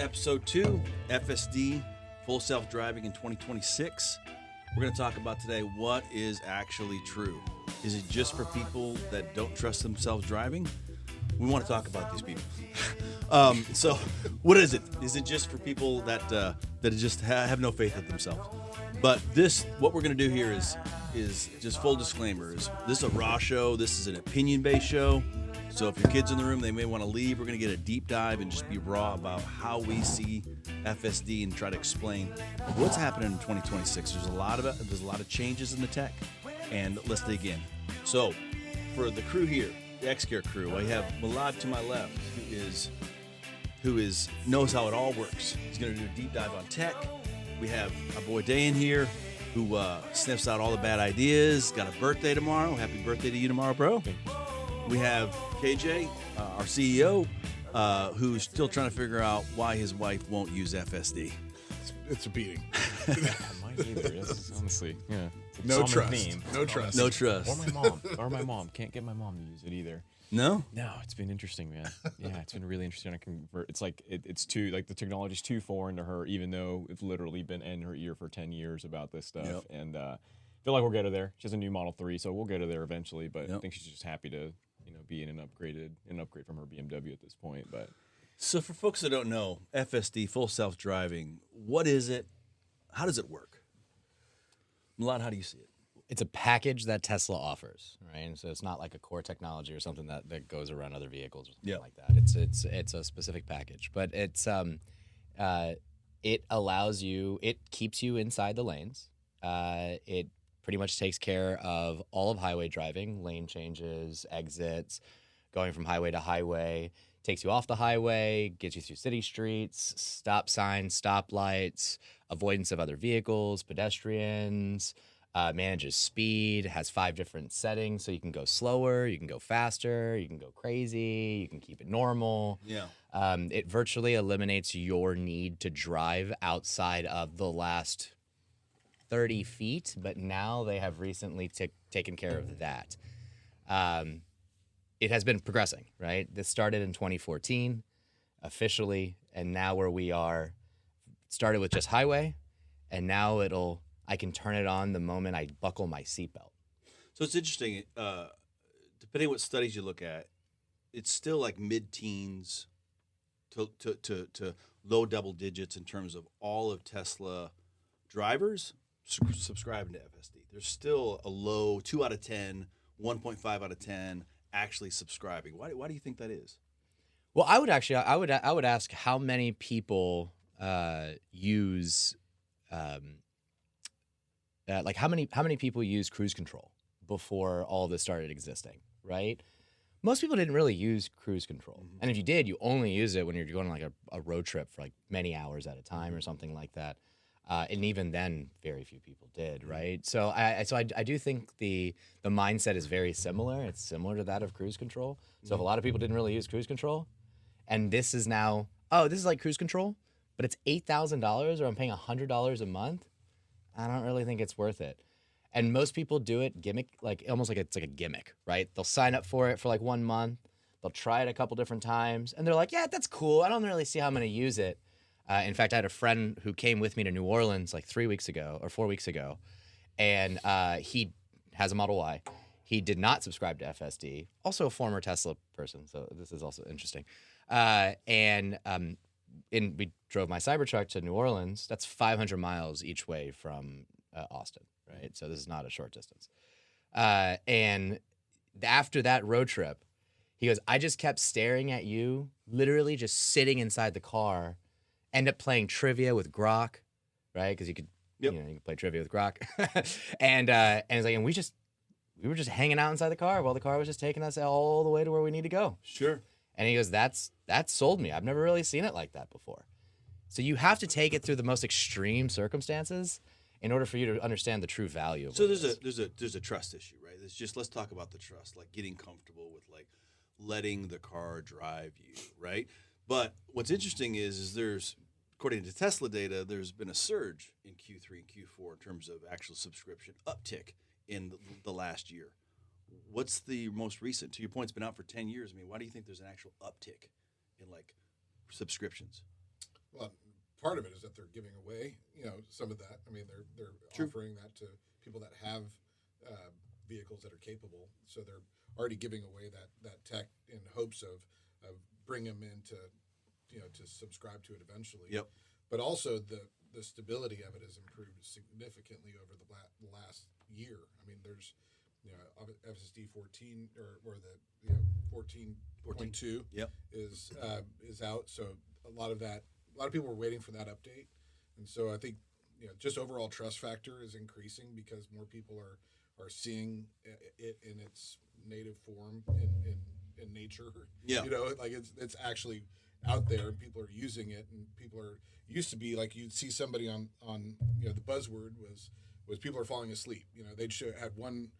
Episode 2, FSD, full self-driving in 2026. We're going to talk about today what is actually true. Is it just for people that don't trust themselves driving? We want to talk about these people. So what is it? Is it just for people that just have no faith in themselves? But what we're going to do here is just full disclaimer. This is a raw show. This is an opinion-based show. So if your kid's in the room, they may want to leave. We're going to get a deep dive and just be raw about how we see FSD and try to explain what's happening in 2026. There's a lot of changes in the tech, and let's dig in. So for the crew here, the Xcare crew, I have Milad to my left, who knows how it all works. He's going to do a deep dive on tech. We have our boy Dan here, who sniffs out all the bad ideas. Got a birthday tomorrow. Happy birthday to you tomorrow, bro. We have KJ, our CEO, who's still trying to figure out why his wife won't use FSD. It's a beating. Mine either. Honestly, yeah. No trust. No trust. No trust. Or my mom. Can't get my mom to use it either. No? No, it's been interesting, man. Yeah, it's been really interesting. It's like it's too the technology's too foreign to her, even though it's literally been in her ear for 10 years about this stuff. Yep. And I feel like we'll get her there. She has a new Model 3, so we'll get her there eventually. But Yep. I think she's just happy to be in an upgrade from her BMW at this point. But So for folks that don't know, FSD, full self-driving, what is it? How does it work? Milad, how do you see it? It's a package that Tesla offers, right? And so it's not like a core technology or something that goes around other vehicles or something like that. It's a specific package, but it allows you, it keeps you inside the lanes. It pretty much takes care of all of highway driving, lane changes, exits, going from highway to highway, takes you off the highway, gets you through city streets, stop signs, stoplights, avoidance of other vehicles, pedestrians, manages speed, has 5 different settings, so you can go slower, you can go faster, you can go crazy, you can keep it normal. Yeah. It virtually eliminates your need to drive outside of the last 30 feet, but now they have recently taken care of that. It has been progressing, right? This started in 2014 officially, and now where we are, started with just highway, and now I can turn it on the moment I buckle my seatbelt. So it's interesting. Depending on what studies you look at, it's still like mid-teens to low double digits in terms of all of Tesla drivers subscribing to FSD. There's still a low 2 out of 10, 1.5 out of 10 actually subscribing. Why do you think that is? Well, I would ask how many people use how many people use cruise control before all this started existing, right? Most people didn't really use cruise control. Mm-hmm. And if you did, you only use it when you're going on like a road trip for like many hours at a time or something like that. And even then, very few people did, right? So I do think the mindset is very similar. It's similar to that of cruise control. So if a lot of people didn't really use cruise control, and this is now, this is like cruise control, but it's $8,000 or I'm paying $100 a month, I don't really think it's worth it. And most people do it almost like it's like a gimmick, right? They'll sign up for it for like 1 month. They'll try it a couple different times, and they're like, yeah, that's cool. I don't really see how I'm going to use it. In fact, I had a friend who came with me to New Orleans like 4 weeks ago, and he has a Model Y. He did not subscribe to FSD, also a former Tesla person, so this is also interesting. We drove my Cybertruck to New Orleans. That's 500 miles each way from Austin, right? So this is not a short distance. And after that road trip, he goes, I just kept staring at you, literally just sitting inside the car, end up playing trivia with Grok, right? Because you could play trivia with Grok. and it's like, and we were just hanging out inside the car while the car was just taking us all the way to where we need to go. Sure. And he goes, that sold me. I've never really seen it like that before. So you have to take it through the most extreme circumstances in order for you to understand the true value of it. So there's a trust issue, right? It's just, let's talk about the trust, like getting comfortable with like letting the car drive you, right? But what's interesting is there's, according to Tesla data, there's been a surge in Q3 and Q4 in terms of actual subscription uptick in the last year. What's the most recent? To your point, it's been out for 10 years. I mean, why do you think there's an actual uptick in like subscriptions? Well, part of it is that they're giving away, some of that. I mean, they're offering that to people that have vehicles that are capable. So they're already giving away that tech in hopes of bringing them in to subscribe to it eventually. Yep. But also the stability of it has improved significantly over the last year. I mean, there's FSD 14 or the 14.2 Yep. is out. So a lot of people were waiting for that update, and so I think just overall trust factor is increasing because more people are seeing it in its native form in nature. Yeah. Like it's actually out there and people are using it, and people are used to be like you'd see somebody on the buzzword was people are falling asleep. They'd had one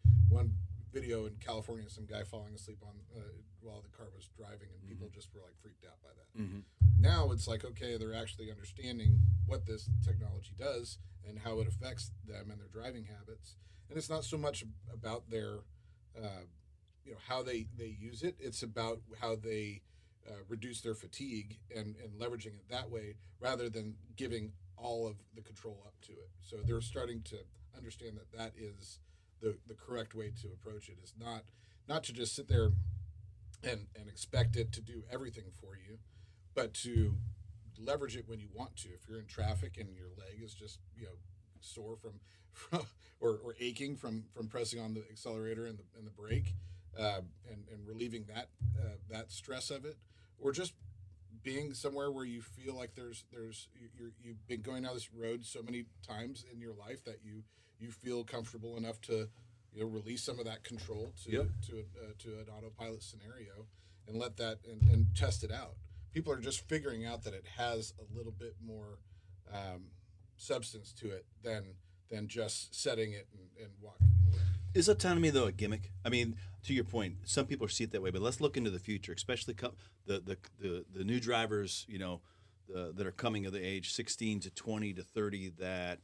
video in California, some guy falling asleep on while the car was driving, and people just were like freaked out by that. Mm-hmm. Now it's like, okay, they're actually understanding what this technology does and how it affects them and their driving habits. And it's not so much about their how they use it. It's about how they reduce their fatigue and leveraging it that way rather than giving all of the control up to it. So they're starting to understand that is the correct way to approach it, is not to just sit there and expect it to do everything for you, but to leverage it when you want to. If you're in traffic and your leg is just sore from or aching from pressing on the accelerator and the brake, and relieving that stress of it, or just being somewhere where you feel like you've been going down this road so many times in your life that you feel comfortable enough to release some of that control to an autopilot scenario and let that and test it out. People are just figuring out that it has a little bit more substance to it than just setting it and walking away. Is autonomy though a gimmick? I mean, to your point, some people see it that way, but let's look into the future, especially the new drivers, that are coming of the age 16 to 20 to 30 that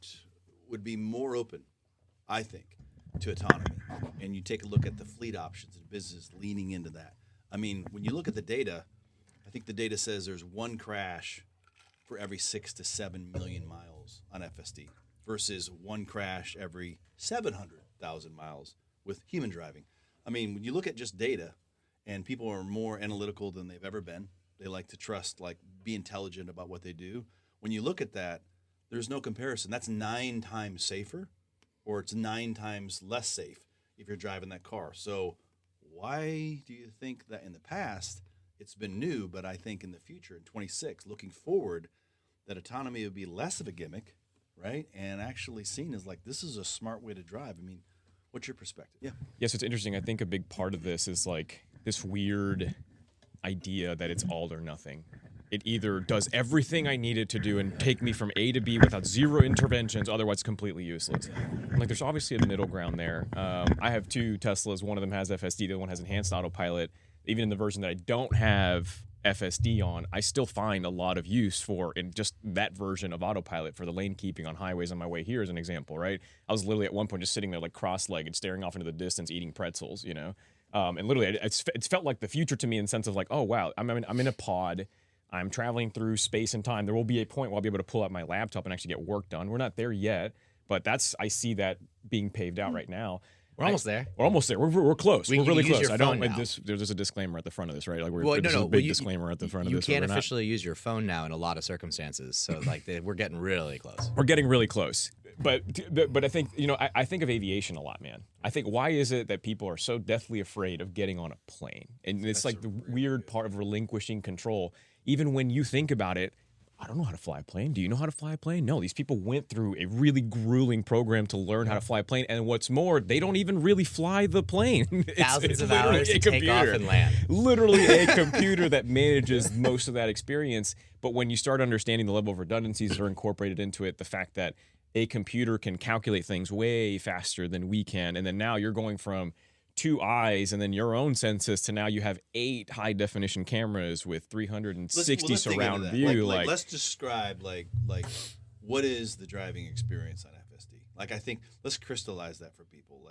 would be more open, I think, to autonomy. And you take a look at the fleet options and business leaning into that. I mean, when you look at the data, I think the data says there's one crash for every 6 to 7 million miles on FSD versus one crash every 700,000 miles with human driving. I mean, when you look at just data, and people are more analytical than they've ever been, they like to trust, be intelligent about what they do. When you look at that, there's no comparison. That's 9 times safer, or it's 9 times less safe if you're driving that car. So why do you think that in the past it's been new, but I think in the future, in 26, looking forward, that autonomy would be less of a gimmick, right? And actually seen as this is a smart way to drive. I mean, what's your perspective? Yeah. Yes, it's interesting. I think a big part of this is this weird idea that it's all or nothing. It either does everything I need it to do and take me from A to B without zero interventions, otherwise completely useless. There's obviously a middle ground there. I have 2 Teslas. One of them has FSD, the other one has enhanced autopilot. Even in the version that I don't have FSD on, I still find a lot of use for in just that version of autopilot for the lane keeping on highways on my way here as an example, right? I was literally at one point just sitting there cross-legged, staring off into the distance, eating pretzels, and literally it's felt like the future to me in the sense of oh wow, I'm in a pod, I'm traveling through space and time. There will be a point where I'll be able to pull out my laptop and actually get work done. We're not there yet, but I see that being paved out right now. We're almost there. We're almost there. We're close. We're really close. I don't. There's a disclaimer at the front of this, right? There's a big disclaimer at the front of this. You can't officially use your phone now in a lot of circumstances. So we're getting really close. We're getting really close. But I think I think of aviation a lot, man. I think why is it that people are so deathly afraid of getting on a plane? And it's the weird part of relinquishing control. Even when you think about it, I don't know how to fly a plane. Do you know how to fly a plane? No, these people went through a really grueling program to learn how to fly a plane. And what's more, they don't even really fly the plane. Thousands of hours to take off and land. Literally a computer that manages most of that experience. But when you start understanding the level of redundancies that are incorporated into it, the fact that a computer can calculate things way faster than we can, and then now you're going from 2 eyes and then your own senses to now you have 8 high definition cameras with 360 surround view. Let's describe what is the driving experience on FSD? I think let's crystallize that for people.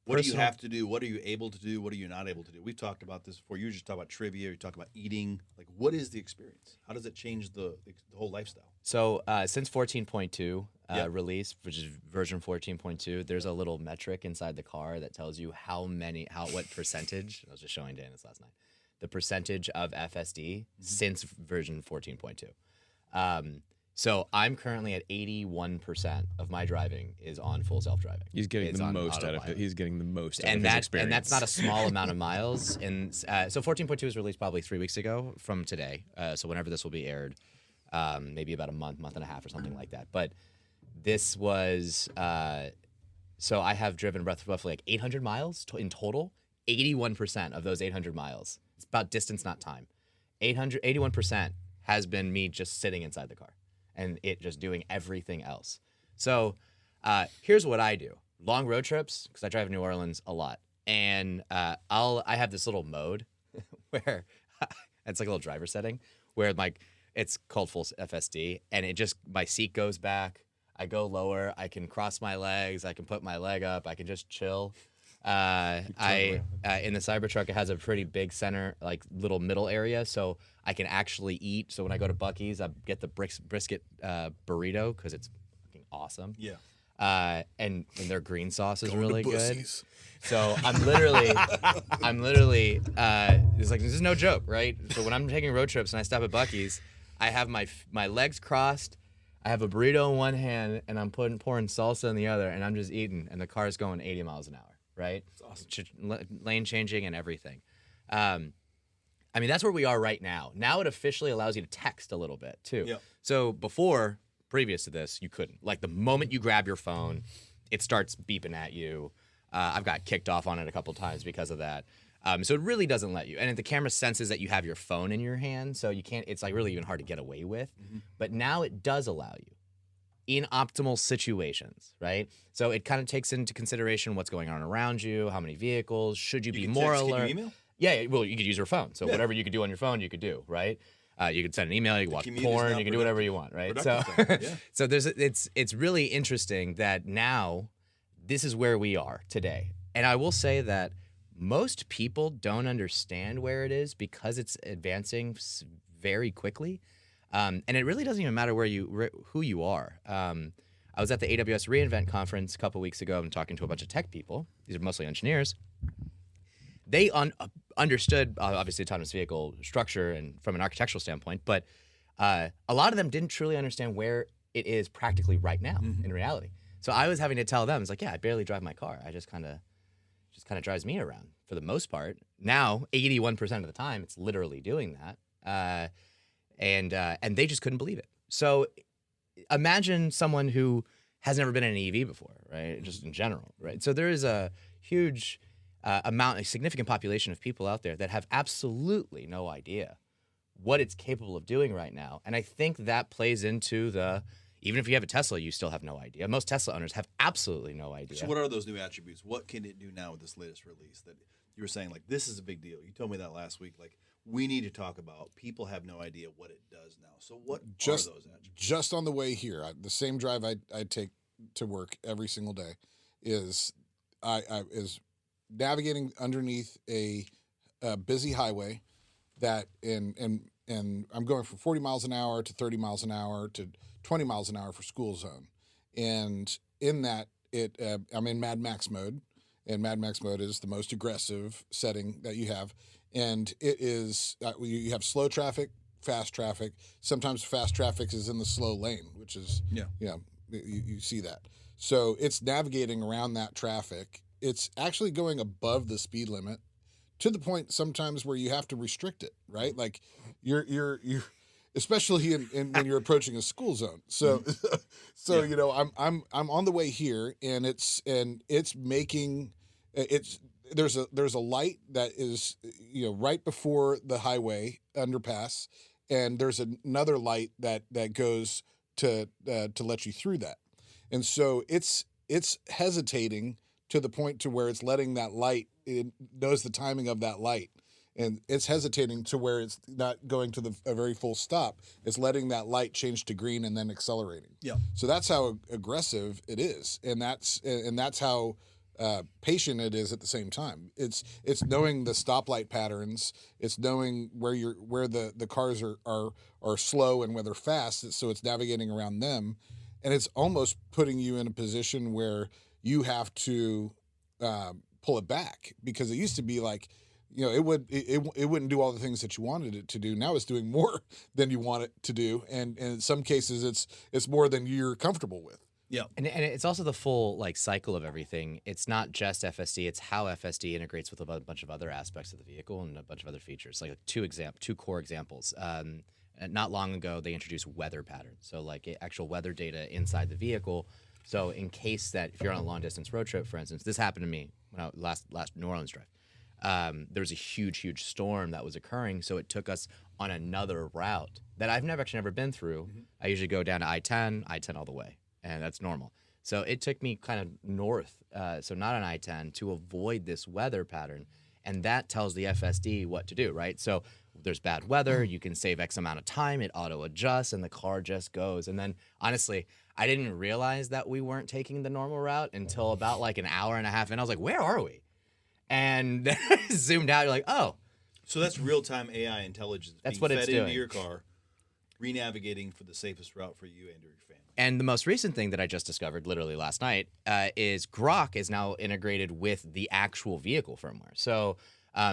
What do you have to do? What are you able to do? What are you not able to do? We've talked about this before. You just talk about trivia. You talk about eating. Like, what is the experience? How does it change the whole lifestyle? So since 14.2 Yep. release, which is version 14.2, there's a little metric inside the car that tells you what percentage. I was just showing Dan this last night. The percentage of FSD since version 14.2. So I'm currently at 81% of my driving is on full self-driving. He's getting It's the on most out of autopilot. it. He's getting the most out And of his that experience. and that's not a small amount of miles. And so 14.2 was released probably 3 weeks ago from today. So whenever this will be aired, maybe about a month and a half or something like that. But this was so I have driven roughly like 800 miles in total. 81% of those 800 miles. It's about distance, not time. 81% has been me just sitting inside the car and it just doing everything else. So here's what I do. Long road trips, because I drive in New Orleans a lot. And I have this little mode where it's like a little driver setting where it's called full FSD, and it just, my seat goes back, I go lower, I can cross my legs, I can put my leg up, I can just chill. In the Cybertruck, it has a pretty big center, like little middle area, so I can actually eat. So when I go to Buc-ee's, I get the brisket burrito because it's fucking awesome. Yeah. And their green sauce is Going really to good. Bussies. So I'm literally, this is no joke, right? So when I'm taking road trips and I stop at Buc-ee's, I have my legs crossed, I have a burrito in one hand, and I'm pouring salsa in the other, and I'm just eating, and the car's going 80 miles an hour, right? That's awesome. Lane changing and everything. I mean, that's where we are right now. Now it officially allows you to text a little bit, too. Yep. So before, previous to this, you couldn't. Like, the moment you grab your phone, it starts beeping at you. I've got kicked off on it a couple times because of that. So it really doesn't let you. And the camera senses that you have your phone in your hand, so you can't. It's like really even hard to get away with. But now it does allow you in optimal situations, right? So it kind of takes into consideration what's going on around you, how many vehicles, should you be can more text, can you alert? email? Yeah, well, you could use your phone. So whatever you could do on your phone, you could do, right? You could send an email, you can watch commute is porn, now you can do whatever you want, right? So, productive time, yeah. so it's really interesting that now this is where we are today. And I will say that most people don't understand where it is because it's advancing very quickly. And it really doesn't even matter who you are. I was at the AWS reInvent conference a couple weeks ago and talking to a bunch of tech people. These are mostly engineers. They understood, obviously, autonomous vehicle structure and from an architectural standpoint, but a lot of them didn't truly understand where it is practically right now in reality. So I was having to tell them, it's like, yeah, I barely drive my car. I just kind of drives me around for the most part. Now, 81% of the time, it's literally doing that. And they just couldn't believe it. So imagine someone who has never been in an EV before, right? Just in general, right? So there is a huge a significant population of people out there that have absolutely no idea what it's capable of doing right now. And I think that plays into even if you have a Tesla, you still have no idea. Most Tesla owners have absolutely no idea. So what are those new attributes? What can it do now with this latest release that you were saying, like, this is a big deal? You told me that last week. Like, we need to talk about, people have no idea what it does now. So what are those attributes? Just on the way here, the same drive I take to work every single day is navigating underneath a busy highway that and I'm going from 40 miles an hour to 30 miles an hour to 20 miles an hour for school zone. And in that, I'm in Mad Max mode, and Mad Max mode is the most aggressive setting that you have. And it is, you have slow traffic, fast traffic. Sometimes fast traffic is in the slow lane, which is, you see that. So it's navigating around that traffic. It's actually going above the speed limit to the point sometimes where you have to restrict it, right? Like you're especially when you're approaching a school zone. So, I'm on the way here, and there's a light that is right before the highway underpass, and there's another light that goes to let you through that, and so it's hesitating to the point to where it's letting that light. It knows the timing of that light. And it's hesitating to where it's not going to a very full stop. It's letting that light change to green and then accelerating. Yeah. So that's how aggressive it is, and that's how patient it is at the same time. It's knowing the stoplight patterns. It's knowing where the cars are slow and where they're fast. So it's navigating around them, and it's almost putting you in a position where you have to pull it back, because it used to be like, it wouldn't do all the things that you wanted it to do. Now it's doing more than you want it to do, and in some cases it's more than you're comfortable with. Yeah. And it's also the full cycle of everything. It's not just FSD, it's how FSD integrates with a bunch of other aspects of the vehicle and a bunch of other features. Like two core examples. Not long ago, they introduced weather patterns. So actual weather data inside the vehicle. So in case that if you're on a long distance road trip, for instance, this happened to me when I last New Orleans drive. There was a huge storm that was occurring, so it took us on another route that I've never been through. Mm-hmm. I usually go down to I-10 all the way, and that's normal. So it took me kind of north, so not on I-10, to avoid this weather pattern, and that tells the FSD what to do, right? So there's bad weather, you can save X amount of time, it auto-adjusts, and the car just goes. And then, honestly, I didn't realize that we weren't taking the normal route until about an hour and a half in. I was like, where are we? And then I zoomed out, you're like, oh. So that's real-time AI intelligence that's being what fed it's into doing. your car, re-navigating for the safest route for you and your family. And the most recent thing that I just discovered, literally last night, is Grok is now integrated with the actual vehicle firmware. So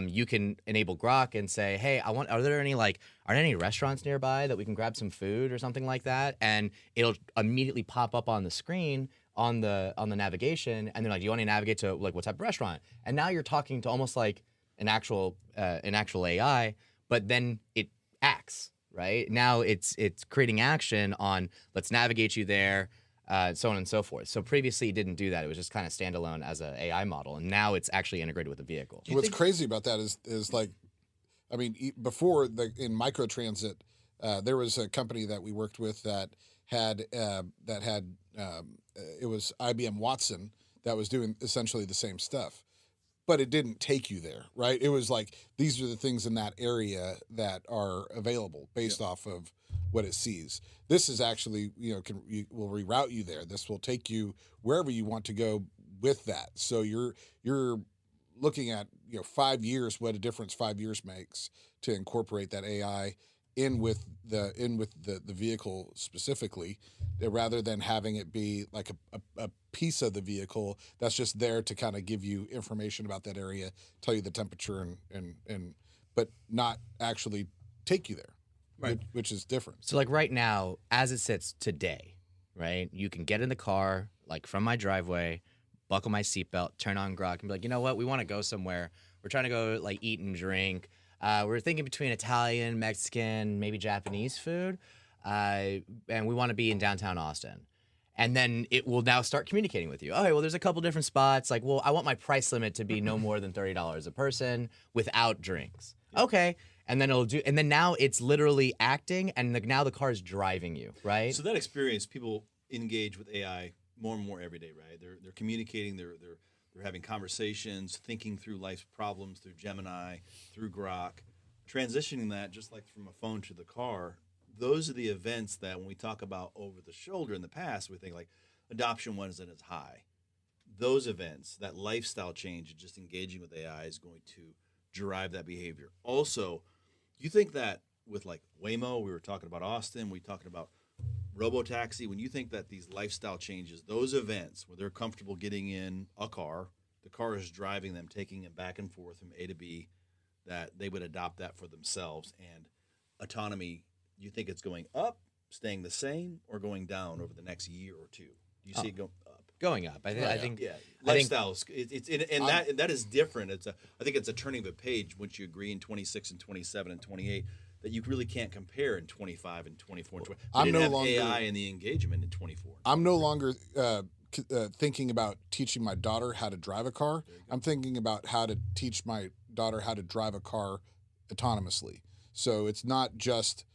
you can enable Grok and say, hey, are there any restaurants nearby that we can grab some food or something like that? And it'll immediately pop up on the screen on the navigation, and they're like, do you want to navigate to what type of restaurant? And now you're talking to almost like an actual AI, but then it acts, right? Now it's creating action on, let's navigate you there, so on and so forth. So previously it didn't do that. It was just kind of standalone as an AI model, and now it's actually integrated with the vehicle. What's crazy about that is before in microtransit, there was a company that we worked with that had it was IBM Watson that was doing essentially the same stuff, but it didn't take you there, right? It was like, these are the things in that area that are available based off of what it sees. This is actually, will reroute you there. This will take you wherever you want to go with that. So you're looking at 5 years, what a difference 5 years makes to incorporate that AI in with the vehicle specifically, rather than having it be like a piece of the vehicle that's just there to kind of give you information about that area, tell you the temperature, and but not actually take you there, right? Which is different. So right now, as it sits today, right, you can get in the car from my driveway, buckle my seatbelt, turn on Grok, and be like, you know what, we want to go somewhere. We're trying to go eat and drink. We're thinking between Italian, Mexican, maybe Japanese food, and we want to be in downtown Austin. And then it will now start communicating with you. Okay, well, there's a couple different spots. I want my price limit to be no more than $30 a person without drinks. Yeah. Okay, and then and then now it's literally acting, and now the car is driving you, right? So that experience, people engage with AI more and more every day, right? They're communicating, they're having conversations, thinking through life's problems through Gemini, through Grok, transitioning that just like from a phone to the car. Those are the events that when we talk about over the shoulder in the past, we think adoption wasn't as high. Those events, that lifestyle change and just engaging with AI is going to drive that behavior. Also, you think that with Waymo, we were talking about Austin, we talking about Robotaxi, when you think that these lifestyle changes, those events where they're comfortable getting in a car, the car is driving them, taking them back and forth from A to B, that they would adopt that for themselves. And autonomy, you think it's going up, staying the same, or going down over the next year or two? Do you see it go up? Going up. I think. Yeah, lifestyles. That is different. I think it's a turning of a page once you agree in 26 and 27 and 28 that you really can't compare in 25 and 24 and 20. I'm no longer AI and the engagement in 24. I'm no longer thinking about teaching my daughter how to drive a car. I'm thinking about how to teach my daughter how to drive a car autonomously. So it's not just,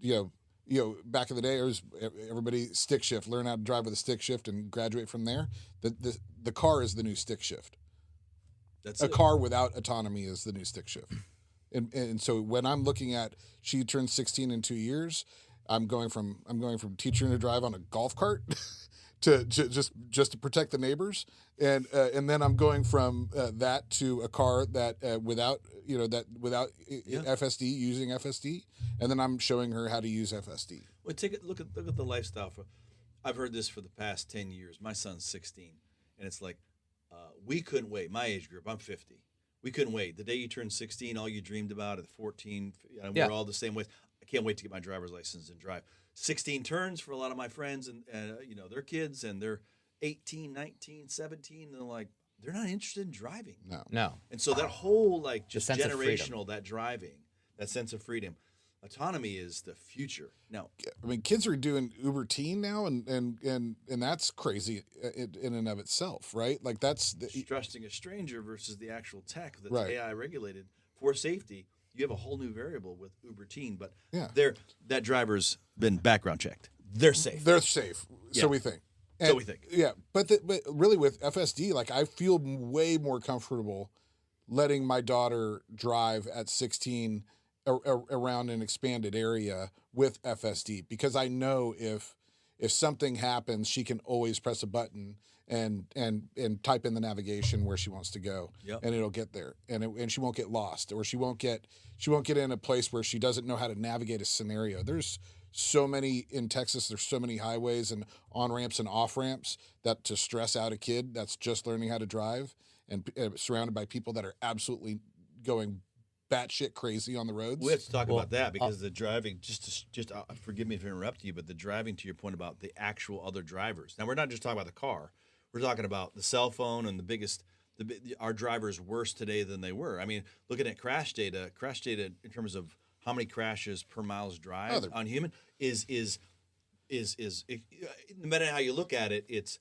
back in the day, it was everybody stick shift, learn how to drive with a stick shift and graduate from there. The car is the new stick shift. Car without autonomy is the new stick shift. And so when I'm looking at, she turns 16 in 2 years, I'm going from teaching her to drive on a golf cart to just to protect the neighbors, and then I'm going from that to a car that without FSD, using FSD, and then I'm showing her how to use FSD. Well, look at the lifestyle. I've heard this for the past 10 years. My son's 16, and it's like we couldn't wait. My age group, I'm 50. We couldn't wait. The day you turned 16, all you dreamed about at 14, we're all the same way. I can't wait to get my driver's license and drive. 16 turns for a lot of my friends and their kids, and they're 18, 19, 17, and they're like, they're not interested in driving. No. And so that whole just sense of freedom. generational, that driving, that sense of freedom, autonomy is the future. Now, I mean, kids are doing Uber Teen now, and that's crazy in and of itself, right? Like that's trusting a stranger versus the actual tech that's Right. AI regulated for safety. You have a whole new variable with Uber Teen, but Yeah. that driver's been background checked. They're safe. They're safe, Yeah. so we think. So we think. Yeah, but really with FSD, like I feel way more comfortable letting my daughter drive at 16 around an expanded area with FSD, because I know if something happens, she can always press a button and type in the navigation where she wants to go, Yep. and it'll get there, and she won't get lost, or she won't get in a place where she doesn't know how to navigate a scenario. There's so many in Texas. There's so many highways and on ramps and off ramps that to stress out a kid that's just learning how to drive and surrounded by people that are absolutely going batshit crazy on the roads. We have to talk about that because the driving, forgive me if I interrupt you, but the driving, to your point about the actual other drivers. Now, we're not just talking about the car. We're talking about the cell phone and our drivers worse today than they were. I mean, looking at crash data in terms of how many crashes per miles drive on human is no matter how you look at it, it's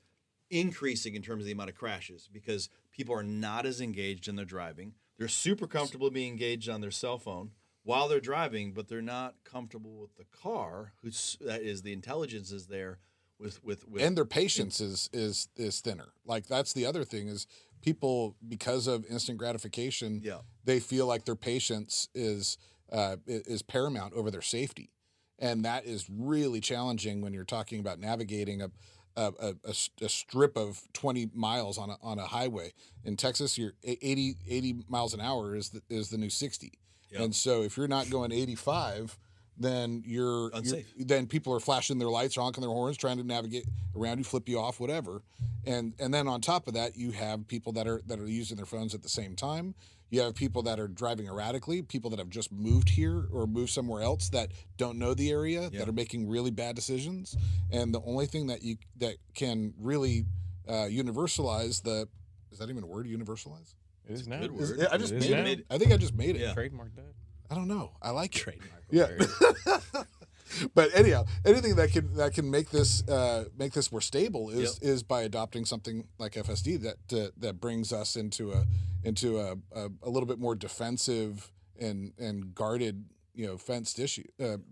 increasing in terms of the amount of crashes because people are not as engaged in their driving. They're super comfortable being engaged on their cell phone while they're driving, but they're not comfortable with the car. The intelligence is there with and their patience is thinner. Like that's the other thing is people, because of instant gratification, they feel like their patience is paramount over their safety, and that is really challenging when you're talking about navigating a strip of 20 miles on a highway. In Texas, you're 80 miles an hour is the new 60. Yep. And so if you're not going 85, then you're unsafe. Then people are flashing their lights, honking their horns, trying to navigate around you, flip you off, whatever. And then on top of that, you have people that are using their phones at the same time. You have people that are driving erratically, people that have just moved here or moved somewhere else that don't know the area, that are making really bad decisions. And the only thing that can really universalize is that even a word, universalize? It is now. Good word. I just made it. I think I just made it. Yeah. Trademark that. I don't know. I like it. Trademark. Yeah. But anyhow, anything that can make this more stable is by adopting something like FSD that brings us into a little bit more defensive and guarded, fenced issue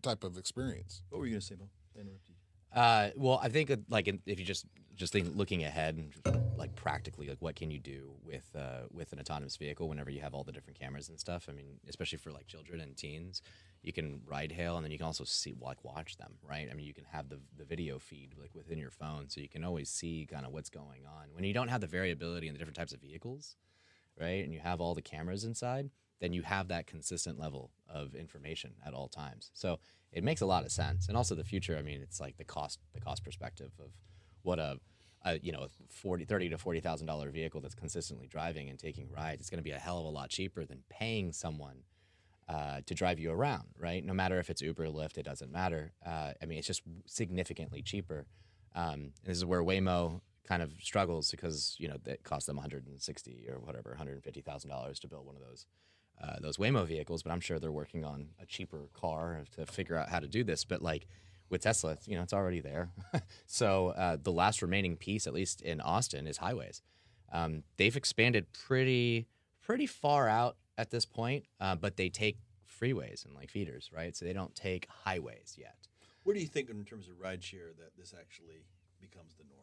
type of experience. What were you going to say, Bo? I interrupted you. Well, I think if you just think looking ahead and like practically, like what can you do with an autonomous vehicle whenever you have all the different cameras and stuff? I mean, especially for like children and teens, you can ride hail and then you can also watch them, right? I mean, you can have the video feed like within your phone, so you can always see kind of what's going on. When you don't have the variability in the different types of vehicles, right, and you have all the cameras inside, then you have that consistent level of information at all times. So it makes a lot of sense. And also the future, I mean, it's like the cost perspective of what a $30,000 to $40,000 vehicle that's consistently driving and taking rides. It's going to be a hell of a lot cheaper than paying someone to drive you around, right? No matter if it's Uber or Lyft, it doesn't matter. I mean, it's just significantly cheaper. And this is where Waymo kind of struggles because that costs them $160 or whatever, $150,000 to build one of those Waymo vehicles. But I'm sure they're working on a cheaper car to figure out how to do this. But like with Tesla, it's already there. So the last remaining piece, at least in Austin, is highways. They've expanded pretty far out at this point, but they take freeways and like feeders, right? So they don't take highways yet. Where do you think in terms of rideshare that this actually becomes the norm?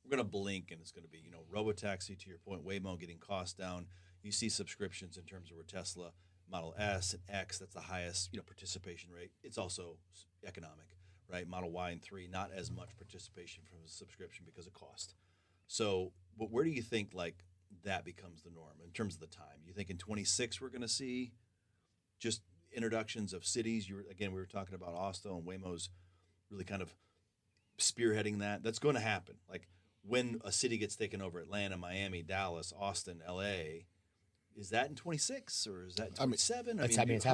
We're going to blink and it's going to be, robotaxi, to your point, Waymo getting costs down. You see subscriptions in terms of where Tesla Model S and X, that's the highest, participation rate. It's also economic, right? Model Y and 3, not as much participation from a subscription because of cost. So, but where do you think like that becomes the norm in terms of the time? You think in 26 we're going to see just introductions of cities? We were talking about Austin and Waymo's really kind of spearheading that. That's going to happen. Like when a city gets taken over, Atlanta, Miami, Dallas, Austin, LA, is that in 26 or is that in 27? It's I mean, happening. It's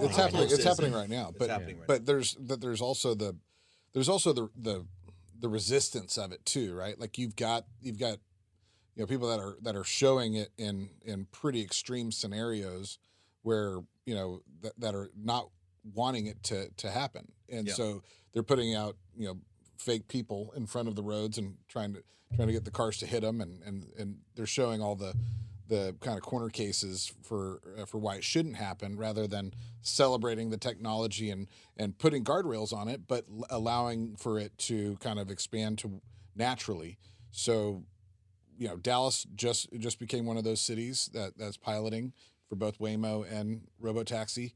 happening right now. It's happening right but there's also the resistance of it too, right? Like you've got people that are showing it in pretty extreme scenarios where that are not wanting it to happen, and so they're putting out fake people in front of the roads and trying to get the cars to hit them, and they're showing all the kind of corner cases for why it shouldn't happen, rather than celebrating the technology and putting guardrails on it, but allowing for it to kind of expand to naturally. So, Dallas just became one of those cities that's piloting for both Waymo and Robotaxi,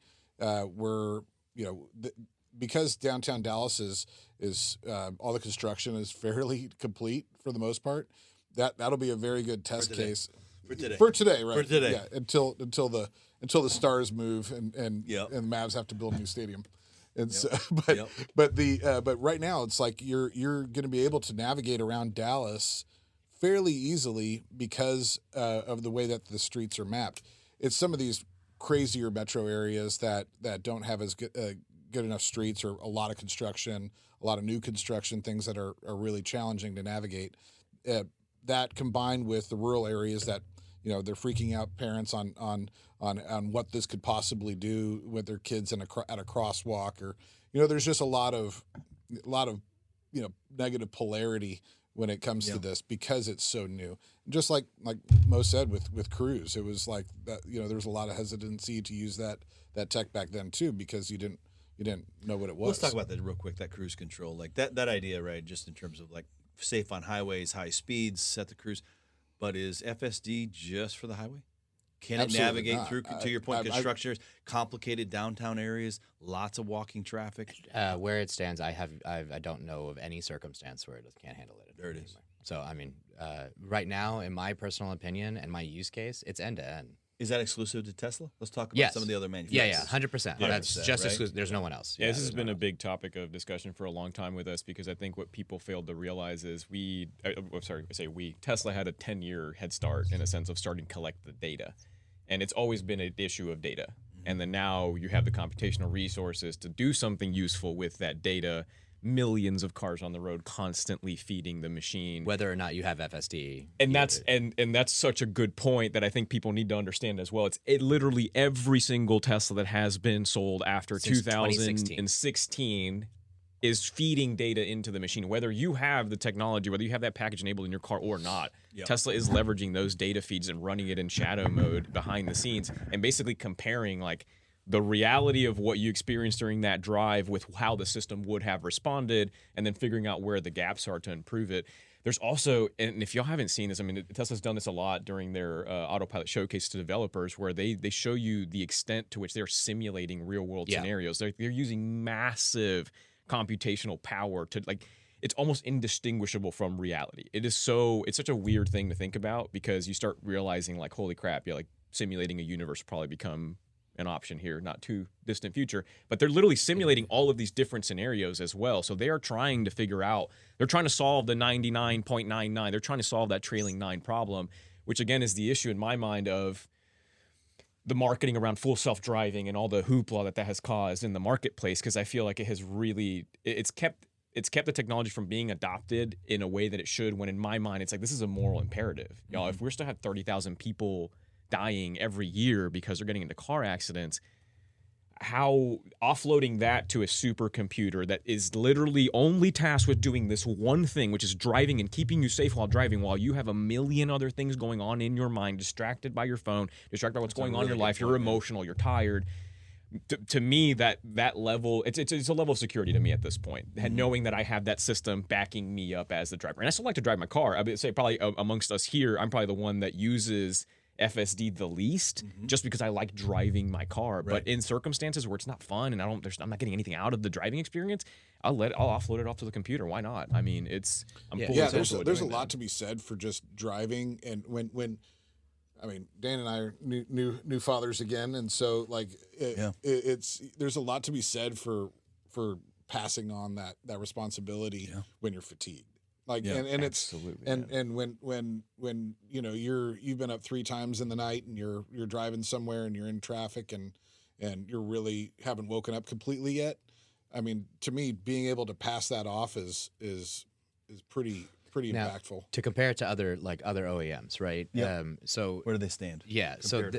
because downtown Dallas is all the construction is fairly complete for the most part. That'll be a very good test case. For today, right? For today, yeah. Until the stars move and the Mavs have to build a new stadium, and so but right now it's like you're going to be able to navigate around Dallas fairly easily because of the way that the streets are mapped. It's some of these crazier metro areas that don't have as good enough streets, or a lot of construction, a lot of new construction, things that are really challenging to navigate. That combined with the rural areas that they're freaking out parents on what this could possibly do with their kids at a crosswalk, or there's just a lot of negative polarity when it comes to this because it's so new. Just like Mo said with Cruise, it was like that. There was a lot of hesitancy to use that tech back then too, because you didn't know what it was. Let's talk about that real quick. That cruise control, like that idea, right? Just in terms of like safe on highways, high speeds, set the cruise. But is FSD just for the highway? Can Absolutely it navigate not. through, to your point, construction, complicated downtown areas, lots of walking traffic? Where it stands, I don't know of any circumstance where it can't handle it. There it is. So I mean, right now, in my personal opinion and my use case, it's end to end. Is that exclusive to Tesla? Let's talk about some of the other manufacturers. Yeah, 100%. That's just exclusive. There's no one else. Yeah, this has been a big topic of discussion for a long time with us, because I think what people failed to realize is Tesla had a 10-year head start in a sense of starting to collect the data. And it's always been an issue of data. And then now you have the computational resources to do something useful with that data. Millions of cars on the road constantly feeding the machine, whether or not you have FSD. And that's such a good point that I think people need to understand as well. It's literally every single Tesla that has been sold after 2016 is feeding data into the machine. Whether you have the technology, whether you have that package enabled in your car or not, Tesla is leveraging those data feeds and running it in shadow mode behind the scenes, and basically comparing like the reality of what you experienced during that drive with how the system would have responded, and then figuring out where the gaps are to improve it. There's also, and if y'all haven't seen this, I mean, Tesla's done this a lot during their Autopilot showcase to developers, where they show you the extent to which they're simulating real-world scenarios. They're using massive computational power to, like, it's almost indistinguishable from reality. It's such a weird thing to think about, because you start realizing, like, holy crap, like simulating a universe will probably become an option here, not too distant future. But they're literally simulating all of these different scenarios as well. So they are trying to figure out, they're trying to solve the 99.99. They're trying to solve that trailing 9 problem, which again is the issue in my mind of the marketing around full self-driving and all the hoopla that has caused in the marketplace, because I feel like it has really, it's kept the technology from being adopted in a way that it should, when in my mind it's like, this is a moral imperative. Y'all, if we're still have 30,000 people dying every year because they're getting into car accidents, how offloading that to a supercomputer that is literally only tasked with doing this one thing, which is driving and keeping you safe while driving, while you have a million other things going on in your mind, distracted by your phone, distracted by what's going on in your life, you're emotional, you're tired. To me, that level, it's a level of security to me at this point, knowing that I have that system backing me up as the driver. And I still like to drive my car. I would say probably amongst us here, I'm probably the one that uses FSD the least, just because I like driving my car. But in circumstances where it's not fun and I'm not getting anything out of the driving experience, I'll offload it off to the computer. Why not? I mean, I'm fully Yeah, capable of there's a doing lot that. to be said for just driving, and when I mean, Dan and I are new fathers again, and so like there's a lot to be said for passing on that responsibility when you're fatigued. Like and it's and when you know you've been up 3 times in the night and you're driving somewhere and you're in traffic and you're really haven't woken up completely yet. I mean, to me, being able to pass that off is pretty Now, impactful. To compare it to other OEMs, right? Yep. So Where do they stand? yeah, so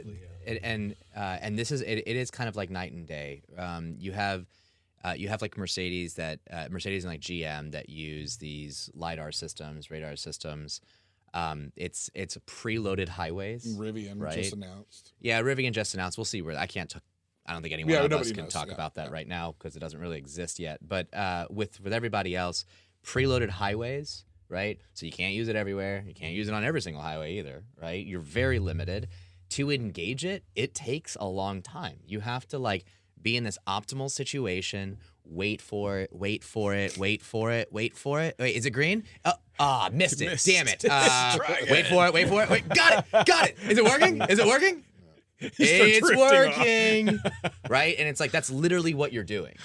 and this is it is kind of like night and day. You have like Mercedes and like GM that use these LiDAR systems, radar systems. It's preloaded highways. Rivian right? just announced. Yeah, Rivian just announced. We'll see where I can't. I don't think anyone of us can talk about that right now because it doesn't really exist yet. But with everybody else, preloaded highways, right? So you can't use it everywhere. You can't use it on every single highway either, right? You're very limited. To engage it, it takes a long time. You have to like be in this optimal situation, wait for it. Wait, is it green? Missed it. Damn it. Wait for it. Wait, got it. Is it working? It's working. Right? And it's like, that's literally what you're doing.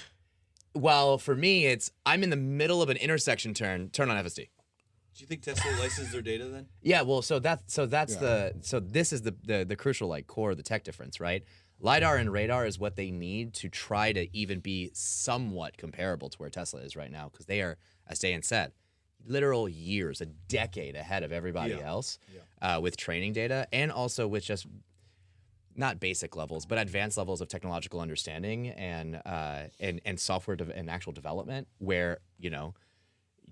Well, for me, I'm in the middle of an intersection turn on FSD. Do you think Tesla licensed their data then? Yeah, well, so this is the crucial like core of the tech difference, right? LiDAR and radar is what they need to try to even be somewhat comparable to where Tesla is right now, because they are, as Dan said, literal years, a decade ahead of everybody else with training data, and also with just not basic levels, but advanced levels of technological understanding and software and actual development. Where, you know,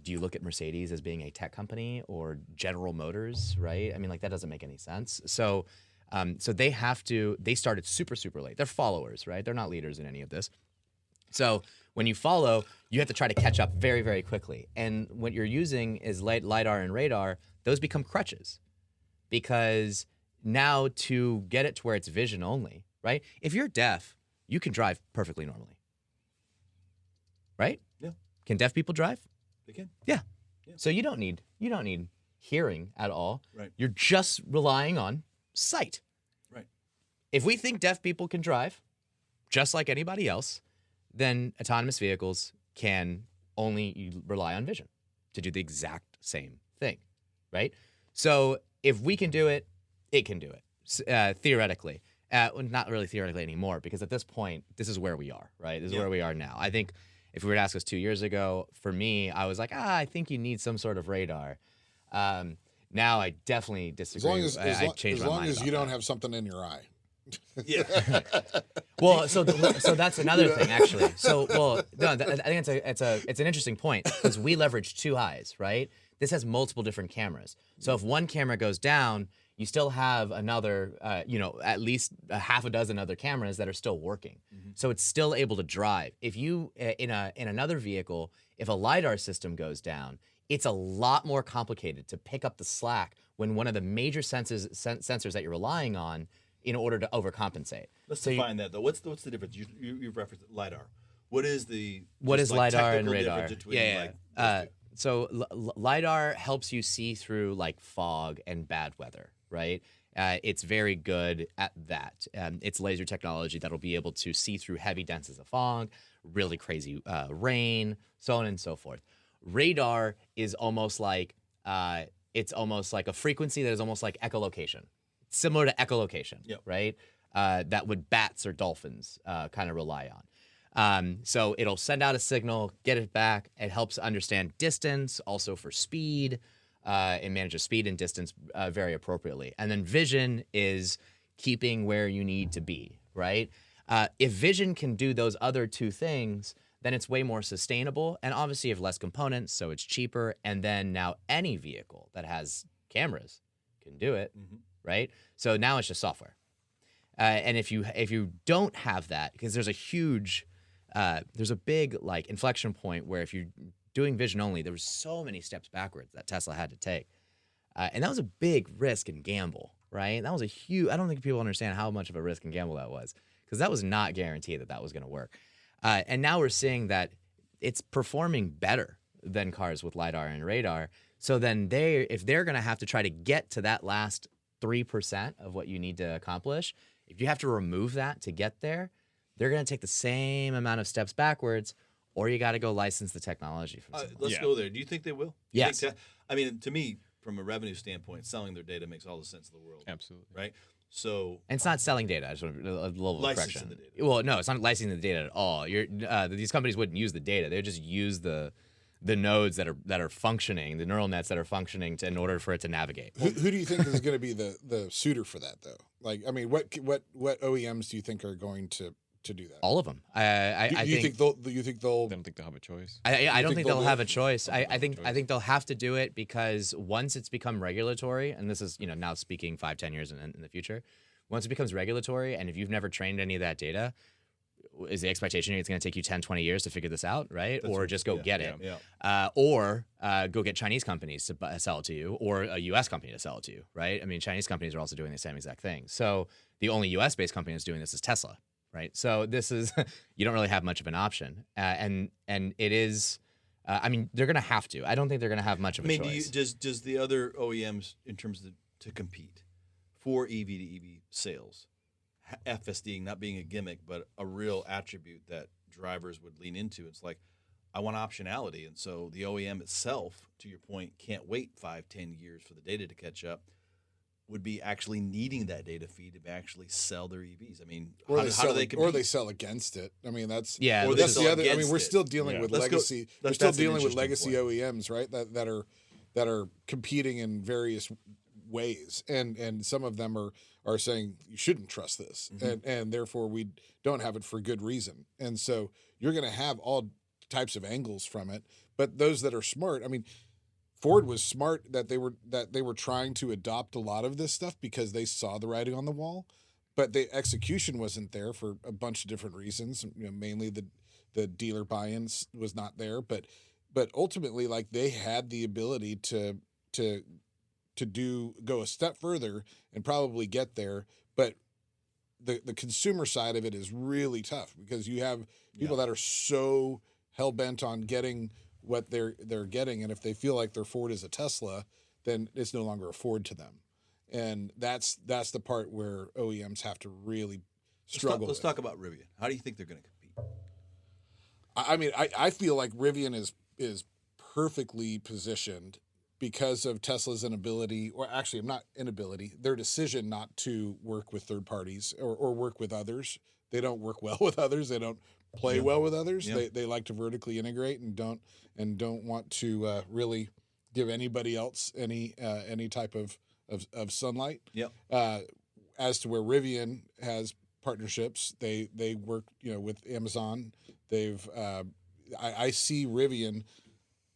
do you look at Mercedes as being a tech company or General Motors, right? I mean, like that doesn't make any sense. So they started super late. They're followers, right? They're not leaders in any of this. So when you follow, you have to try to catch up very, very quickly. And what you're using is LiDAR and radar. Those become crutches because now to get it to where it's vision only, right? If you're deaf, you can drive perfectly normally, right? Yeah. Can deaf people drive? They can. Yeah. So you don't need hearing at all. Right. You're just relying on sight. Right. If we think deaf people can drive, just like anybody else, then autonomous vehicles can only rely on vision to do the exact same thing, right? So if we can do it, it can do it, theoretically. Well, not really theoretically anymore, because at this point, this is where we are, right? This is where we are now. I think if we were to ask us 2 years ago, for me, I was like, I think you need some sort of radar. Now I definitly disagree. I changed my mind. As long as you don't that. have something in your eye. Yeah. Well, so that's another thing, actually. So, no, I think it's an interesting point, because we leverage 2 eyes, right? This has multiple different cameras. So if one camera goes down, you still have another, at least a half a dozen other cameras that are still working. Mm-hmm. So it's still able to drive. If you, in another vehicle, if a LiDAR system goes down, it's a lot more complicated to pick up the slack when one of the major sensors that you're relying on in order to overcompensate. Let's define that though. What's the difference? You referenced LiDAR. What is LiDAR and radar? Between, So LiDAR helps you see through like fog and bad weather, right? It's very good at that. It's laser technology that'll be able to see through heavy denses of fog, really crazy rain, so on and so forth. Radar is almost like a frequency that is almost like echolocation, similar to echolocation, right? That would bats or dolphins kind of rely on. So it'll send out a signal, get it back. It helps understand distance, also for speed. It manages speed and distance very appropriately. And then vision is keeping where you need to be, right? If vision can do those other 2 things, then it's way more sustainable. And obviously you have less components, so it's cheaper. And then now any vehicle that has cameras can do it, right? So now it's just software. And if you don't have that, because there's a big like inflection point where if you're doing vision only, there was so many steps backwards that Tesla had to take. And that was a big risk and gamble, right? That was a huge. I don't think people understand how much of a risk and gamble that was, because that was not guaranteed that was going to work. And now we're seeing that it's performing better than cars with LiDAR and radar. So then if they're going to have to try to get to that last 3% of what you need to accomplish, if you have to remove that to get there, they're going to take the same amount of steps backwards, or you got to go license the technology from someone. Let's go there. Do you think they will? Yes. I mean, to me, from a revenue standpoint, selling their data makes all the sense in the world. Absolutely. Right? So And it's not selling data. I just want a level of Licensing correction. the data. Well, no, it's not licensing the data at all. These companies wouldn't use the data. They would just use the nodes that are functioning, the neural nets that are functioning in order for it to navigate. Who do you think is going to be the suitor for that, though? Like, I mean, what OEMs do you think are going to do that? All of them. I think they'll? I don't think they'll have a choice. I don't think they'll have a do it? choice. I think they'll have to do it, because once it's become regulatory, and this is now speaking 5-10 years in the future, once it becomes regulatory, and if you've never trained any of that data, is the expectation it's going to take you 10-20 years to figure this out, right? Or just go get it, or go get Chinese companies to sell it to you, or a U.S. company to sell it to you, right? I mean, Chinese companies are also doing the same exact thing. So the only U.S. based company that's doing this is Tesla. Right, so this is you don't really have much of an option, and it is. I mean, they're going to have to. I don't think they're going to have much of a choice. Does the other OEMs, in terms of to compete for EV to EV sales, FSD not being a gimmick but a real attribute that drivers would lean into? It's like, I want optionality, and so the OEM itself, to your point, can't wait 5-10 years for the data to catch up. Would be actually needing that data feed to actually sell their EVs. I mean, how do they compete? Or they sell against it. I mean, that's Or that's they the sell other. I mean, against we're it. still dealing with legacy. We're still that's an dealing with interesting legacy point. OEMs, right? That are competing in various ways, and some of them are saying you shouldn't trust this, and therefore we don't have it for good reason. And so you're going to have all types of angles from it. But those that are smart, I mean, Ford was smart that they were trying to adopt a lot of this stuff because they saw the writing on the wall, but the execution wasn't there for a bunch of different reasons. Mainly the dealer buy-ins was not there, but ultimately, like, they had the ability to go a step further and probably get there. But the consumer side of it is really tough, because you have people that are so hell bent on getting what they're getting, and if they feel like their Ford is a Tesla, then it's no longer a Ford to them, and that's the part where OEMs have to really struggle. Let's talk about Rivian. How do you think they're going to compete? I mean, I feel like Rivian is perfectly positioned because of Tesla's inability, or actually not inability, their decision not to work with third parties or work with others. They don't work well with others. They don't play well with others. They like to vertically integrate and don't want to really give anybody else any type of sunlight. Yep. As to where Rivian has partnerships, they work with Amazon. I see Rivian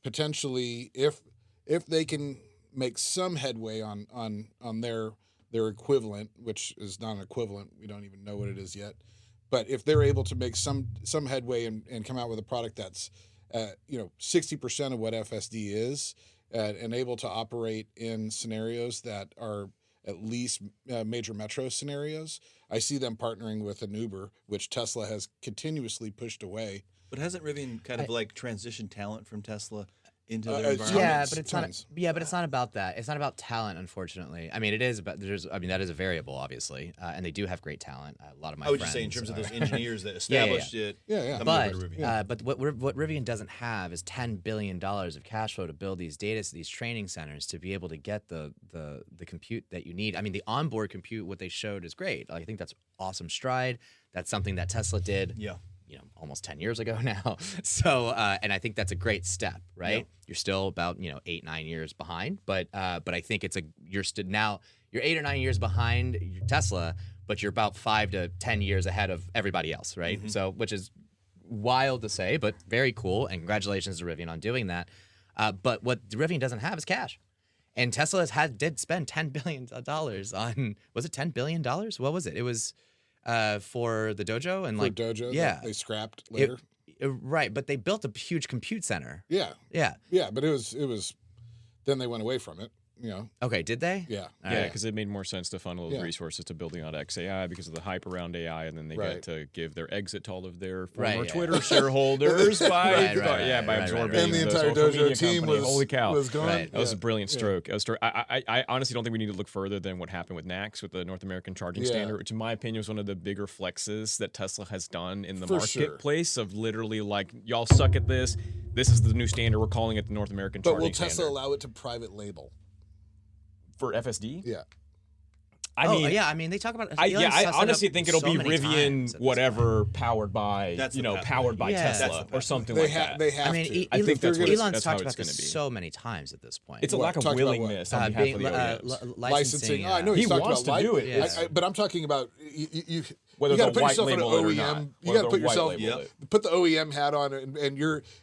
potentially, if they can make some headway on their equivalent, which is not an equivalent, we don't even know what it is yet. But if they're able to make some headway and come out with a product that's 60% of what FSD is, and able to operate in scenarios that are at least major metro scenarios, I see them partnering with an Uber, which Tesla has continuously pushed away. But hasn't Rivian kind of like transitioned talent from Tesla into their environment? Yeah, but it's not. Yeah, but it's not about that. It's not about talent, unfortunately. I mean, it is about. That is a variable, obviously, and they do have great talent. A lot of my I would friends just say, in terms of are- those engineers that established it. Yeah. coming over to Rivian. But what Rivian doesn't have is $10 billion of cash flow to build these these training centers to be able to get the compute that you need. I mean, the onboard compute, what they showed is great. I think that's awesome stride. That's something that Tesla did. Yeah. Almost 10 years ago now. So, and I think that's a great step, right? Yeah. You're still about 8-9 years behind, but I think you're 8 or 9 years behind your Tesla, but you're about 5 to 10 years ahead of everybody else, right? Mm-hmm. So, which is wild to say, but very cool, and congratulations to Rivian on doing that. But what Rivian doesn't have is cash. And Tesla did spend $10 billion on, was it $10 billion? What was it? It was for the dojo and For like Dojo, yeah, that they scrapped later. right. But they built a huge compute center. Yeah. Yeah. But it was. Then they went away from it. Okay, did they? Yeah. All Yeah, right. because it made more sense to funnel those Yeah. resources to building out XAI because of the hype around AI, and then they Right. get to give their exit to all of their former Right, yeah. Twitter shareholders by Right, by right, absorbing right. And the the entire social Dojo media team company. was Holy cow. was gone. Right. That was a Yeah. brilliant Yeah. stroke. I honestly don't think we need to look further than what happened with NACS, with the North American Charging Yeah. Standard, which in my opinion was one of the bigger flexes that Tesla has done in the For sure. marketplace of literally like, y'all suck at this. This is the new standard. We're calling it the North American But Charging will Tesla Standard. allow it to private label? For FSD? Yeah. I mean, yeah. I mean, they talk about. I Elon's sussing honestly up think it'll so be many times Rivian at this whatever powered by That's the pathway. powered by Yeah. Tesla That's the or pathway. something They like have. that. They have I mean, to. I think that's what it's- Elon's that's how talked it's about this gonna be. so many times at this point. It's a What? lack of Talked about what? willingness on behalf of the OEMs. Licensing. I know He he's talked wants about to do it. Yeah. but I'm talking about you Whether you got to they'll put white yourself in an label it or OEM. not. You Whether got to put they'll white yourself, label it. put the OEM hat on, and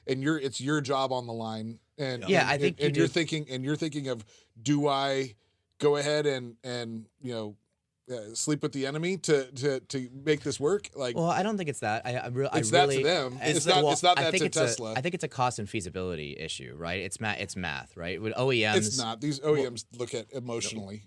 it's your job on the line. And Yeah, and, I think and you you're do. thinking of, do I go ahead and sleep with the enemy to make this work? Like, Well, I don't think it's that. It's that to them. It's not I that think to it's Tesla. I think it's a cost and feasibility issue, right? It's math, right? With OEMs, it's not. These OEMs look at emotionally.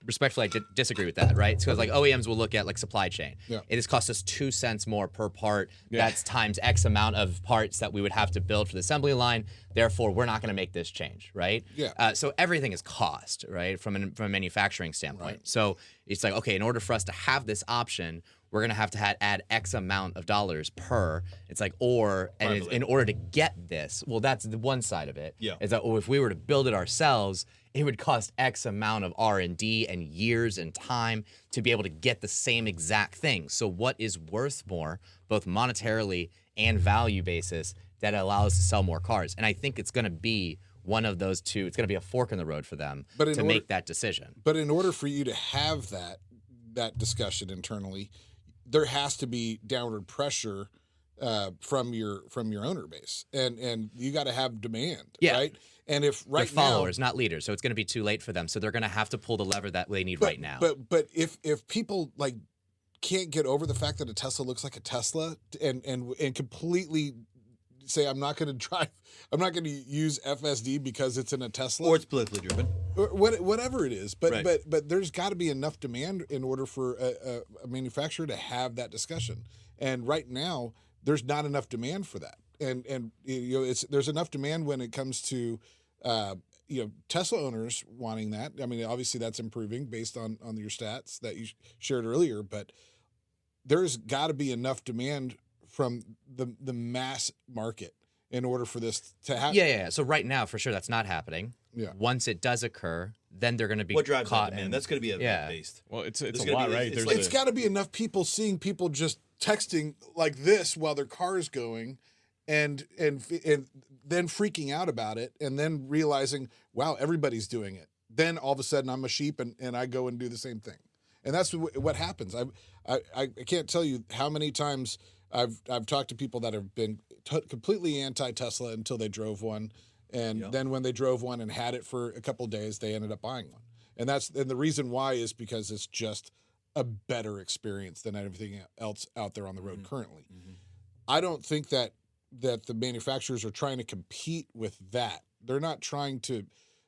Respectfully, I disagree with that, right? Because like OEMs will look at like supply chain. Yeah. It has cost us 2 cents more per part. Yeah. That's times X amount of parts that we would have to build for the assembly line. Therefore, we're not going to make this change, right? Yeah. So everything is cost, right? From a manufacturing standpoint. Right. So it's like, okay, in order for us to have this option, we're going to have to add X amount of dollars per. It's like, in order to get this, well, that's the one side of it. Yeah. Is that, if we were to build it ourselves, it would cost X amount of R&D and years and time to be able to get the same exact thing. So what is worth more, both monetarily and value basis, that allows us to sell more cars? And I think it's going to be one of those two. It's going to be a fork in the road for them to make that decision. But in order for you to have that discussion internally, there has to be downward pressure from your owner base, and you got to have demand, right? And if They're right followers, now, not leaders, so it's going to be too late for them. So they're going to have to pull the lever that they need right now. But if people like can't get over the fact that a Tesla looks like a Tesla, and completely say, I'm not going to use FSD because it's in a Tesla, Or it's politically driven. or whatever it is. But Right. but there's got to be enough demand in order for a manufacturer to have that discussion. And right now, there's not enough demand for that. And there's enough demand when it comes to Tesla owners wanting that. I mean, obviously that's improving based on your stats that you shared earlier. But there's got to be enough demand from the mass market in order for this to happen. Yeah. So right now, for sure, that's not happening. Yeah. Once it does occur, then they're going to be What drives that caught demand? in. That's going to be event based. Well, it's There's a gonna lot, be- right? it's There's like- It's a, got to be enough people seeing people just texting like this while their car's going, and then freaking out about it, and then realizing, wow, everybody's doing it. Then all of a sudden, I'm a sheep, and I go and do the same thing, and that's what happens. I can't tell you how many times I've talked to people that have been completely anti-Tesla until they drove one, and then when they drove one and had it for a couple of days, they ended up buying one. And the reason why is because it's just a better experience than everything else out there on the road currently. Mm-hmm. I don't think that the manufacturers are trying to compete with that. They're not trying to.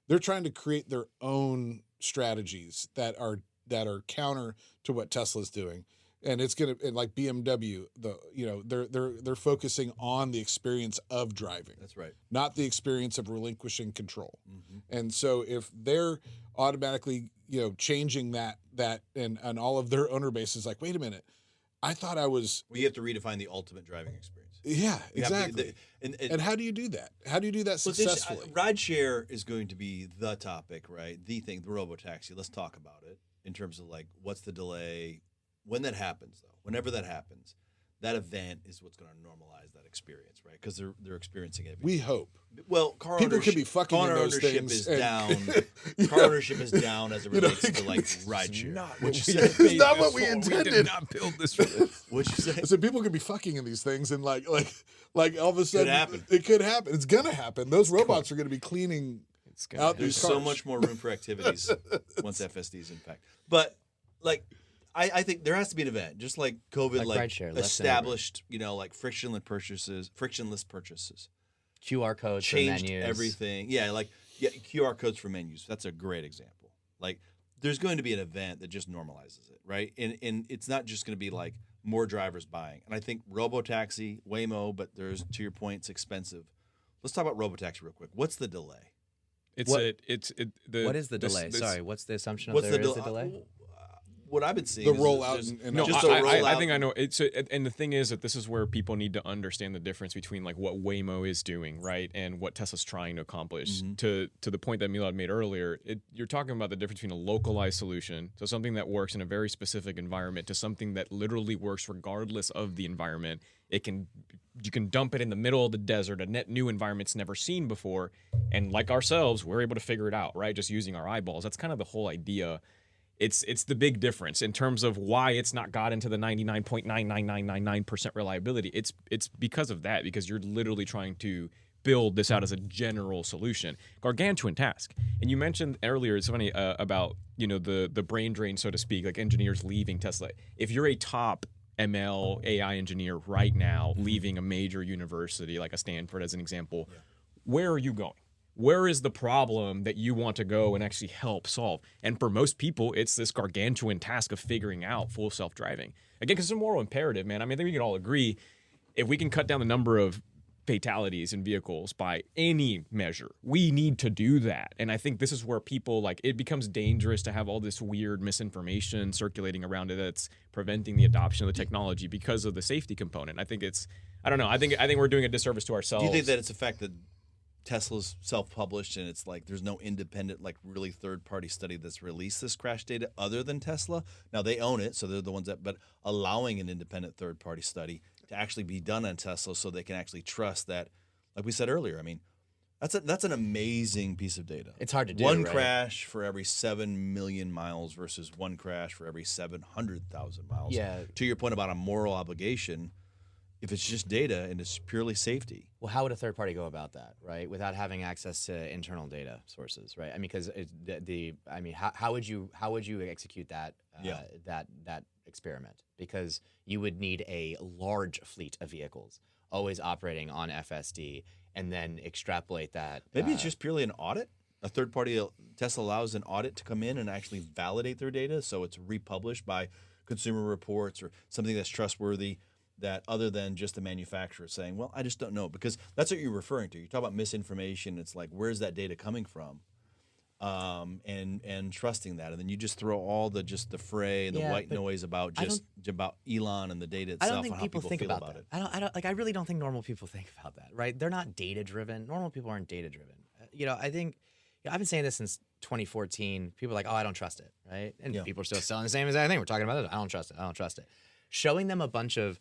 They're trying to create their own strategies that are counter to what Tesla's doing. And it's gonna, like BMW, they're focusing on the experience of driving. That's right. Not the experience of relinquishing control. Mm-hmm. And so if they're automatically, changing that and all of their owner base is like, wait a minute, I thought I was. We have to redefine the ultimate driving experience. Yeah, You have to- exactly. and And how do you do that? How do you do that Well, successfully? rideshare is going to be the topic, right? The thing, the robotaxi. Let's talk about it in terms of like what's the delay. When that happens, though, whenever that happens, that event is what's going to normalize that experience, right? Because they're experiencing it. We hope. Well, car People ownership, could be fucking car in those ownership things is and- down. Car ownership is down as it relates to like rideshare. what you we say? It's not what we We intended. did not build this for this. What'd you say? I said people could be fucking in these things and like all of a sudden happen. it could happen. It's gonna happen. Those robots are gonna be cleaning It's gonna out happen. these There's cars. so much more room for activities once FSD is in fact. But like, I think there has to be an event, just like COVID, Like like rideshare, less than established, like frictionless purchases, QR codes, changed for menus. everything. Yeah, like Yeah, QR codes for menus. That's a great example. Like, there's going to be an event that just normalizes it, right? And it's not just going to be like more drivers buying. And I think Robotaxi, Waymo, but there's, to your point, it's expensive. Let's talk about Robotaxi real quick. What's the delay? What is the delay? Sorry, what's the assumption of there is a delay? What I've been seeing The is rollout just, and No, just I think I know. And the thing is that this is where people need to understand the difference between like what Waymo is doing, right, and what Tesla's trying to accomplish. To the point that Milad made earlier, you're talking about the difference between a localized solution, so something that works in a very specific environment, to something that literally works regardless of the environment. You can dump it in the middle of the desert, a net new environment's never seen before, and like ourselves, we're able to figure it out, right? Just using our eyeballs. That's kind of the whole idea. It's the big difference in terms of why it's not got into the 99.99999% reliability. It's because of that, because you're literally trying to build this out as a general solution. Gargantuan task. And you mentioned earlier, it's funny, about, the brain drain, so to speak, like engineers leaving Tesla. If you're a top ML AI engineer right now, leaving a major university like a Stanford as an example, where are you going? Where is the problem that you want to go and actually help solve? And for most people, it's this gargantuan task of figuring out full self-driving. Again, because it's a moral imperative, man. I mean, I think we can all agree, if we can cut down the number of fatalities in vehicles by any measure, we need to do that. And I think this is where people, like, it becomes dangerous to have all this weird misinformation circulating around it that's preventing the adoption of the technology because of the safety component. I think I don't know. I think we're doing a disservice to ourselves. Do you think that it's the fact that Tesla's self-published and it's like there's no independent, like really third-party study that's released this crash data other than Tesla? Now they own it, so they're the ones that, but allowing an independent third-party study to actually be done on Tesla so they can actually trust that, like we said earlier, I mean, that's an amazing piece of data. It's hard to do. One right? crash for every 7 million miles versus one crash for every 700,000 miles. Yeah. To your point about a moral obligation, if it's just data and it's purely safety. Well, how would a third party go about that, right? Without having access to internal data sources, right? I mean, because how would you execute that that experiment? Because you would need a large fleet of vehicles always operating on FSD, and then extrapolate that. Maybe it's just purely an audit. A third party, Tesla allows an audit to come in and actually validate their data, so it's republished by Consumer Reports or something that's trustworthy. That other than just the manufacturer saying, well, I just don't know, because that's what you're referring to. You talk about misinformation. It's like, where's that data coming from? And trusting that. And then you just throw all the fray and the white noise about about Elon and the data itself. I don't think and how people think about it. I really don't think normal people think about that, right? They're not data driven. Normal people aren't data driven. I think I've been saying this since 2014. People are like, oh, I don't trust it, right? And people are still selling the same exact thing. We're talking about it. I don't trust it. I don't trust it. Showing them a bunch of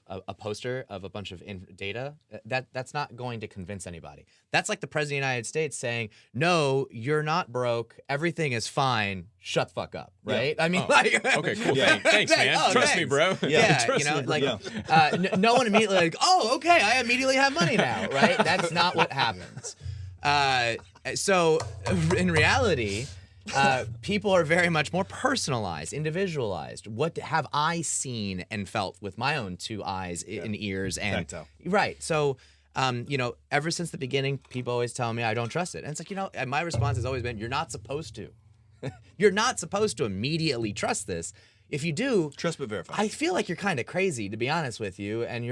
a poster of a bunch of data, that's not going to convince anybody. That's like the President of the United States saying, no, you're not broke. Everything is fine. Shut the fuck up, right? Yeah. I mean, okay, cool. Thanks, man. Trust me, bro. No one immediately like, oh, okay, I immediately have money now, right? That's not what happens. So in reality, people are very much more personalized, individualized. What have I seen and felt with my own two eyes and ears? And Tactile. Right. So, ever since the beginning, people always tell me I don't trust it. And it's like, and my response has always been, you're not supposed to. You're not supposed to immediately trust this. If you do, trust but verify. I feel like you're kind of crazy, to be honest with you. And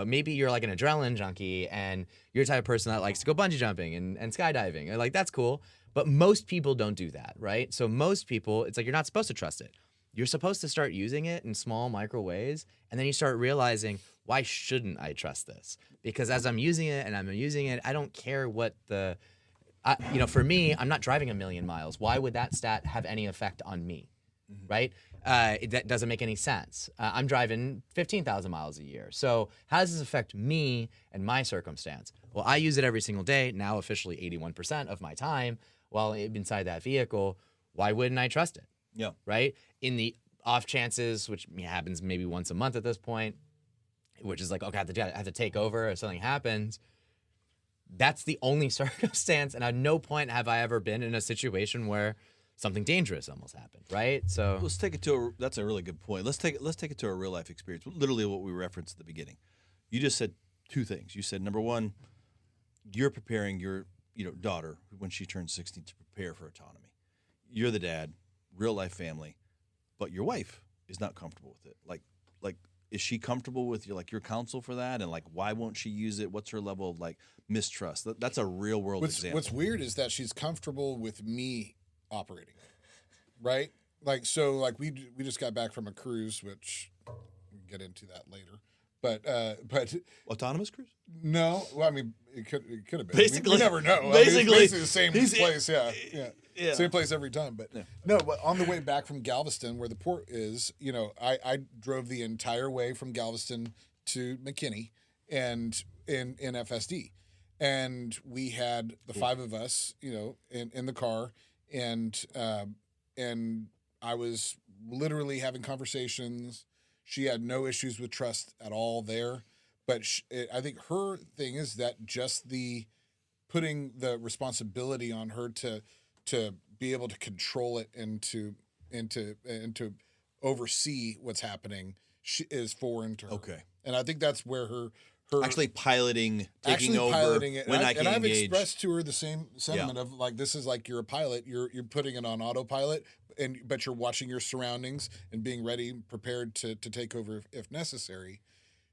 maybe you're like an adrenaline junkie and you're the type of person that likes to go bungee jumping and skydiving. And like, that's cool. But most people don't do that, right? So most people, it's like you're not supposed to trust it. You're supposed to start using it in small micro ways, and then you start realizing, why shouldn't I trust this? Because as I'm using it, I don't care what for me, I'm not driving 1 million miles. Why would that stat have any effect on me, right? That doesn't make any sense. I'm driving 15,000 miles a year. So how does this affect me and my circumstance? Well, I use it every single day, now officially 81% of my time while inside that vehicle. Why wouldn't I trust it? Yeah. Right? In the off chances, which happens maybe once a month at this point, which is like, okay, I have to take over if something happens. That's the only circumstance. And at no point have I ever been in a situation where something dangerous almost happened, right? So let's take it that's a really good point. Let's take it to a real life experience. Literally what we referenced at the beginning. You just said two things. You said, number one, you're preparing your daughter when she turns 16 to prepare for autonomy. You're the dad, real life family, but your wife is not comfortable with it. Like, is she comfortable with your counsel for that? And why won't she use it? What's her level of mistrust? That's a real world example. What's weird is that she's comfortable with me operating it, right? We just got back from a cruise, which we can get into that later. But autonomous cruise? No, well, I mean it could have been. Basically, we never know. Basically, it's the same place. Yeah, same place every time. But no, but on the way back from Galveston, where the port is, I drove the entire way from Galveston to McKinney, and in FSD, and we had the five of us, in the car, and I was literally having conversations. She had no issues with trust at all there, but I think her thing is that just the putting the responsibility on her to be able to control it and to oversee what's happening is foreign to her. Okay, and I think that's where her actually taking over piloting it. When and I can I've engage. expressed to her the same sentiment of this is you're a pilot, you're putting it on autopilot, but you're watching your surroundings and being ready, prepared to take over if necessary.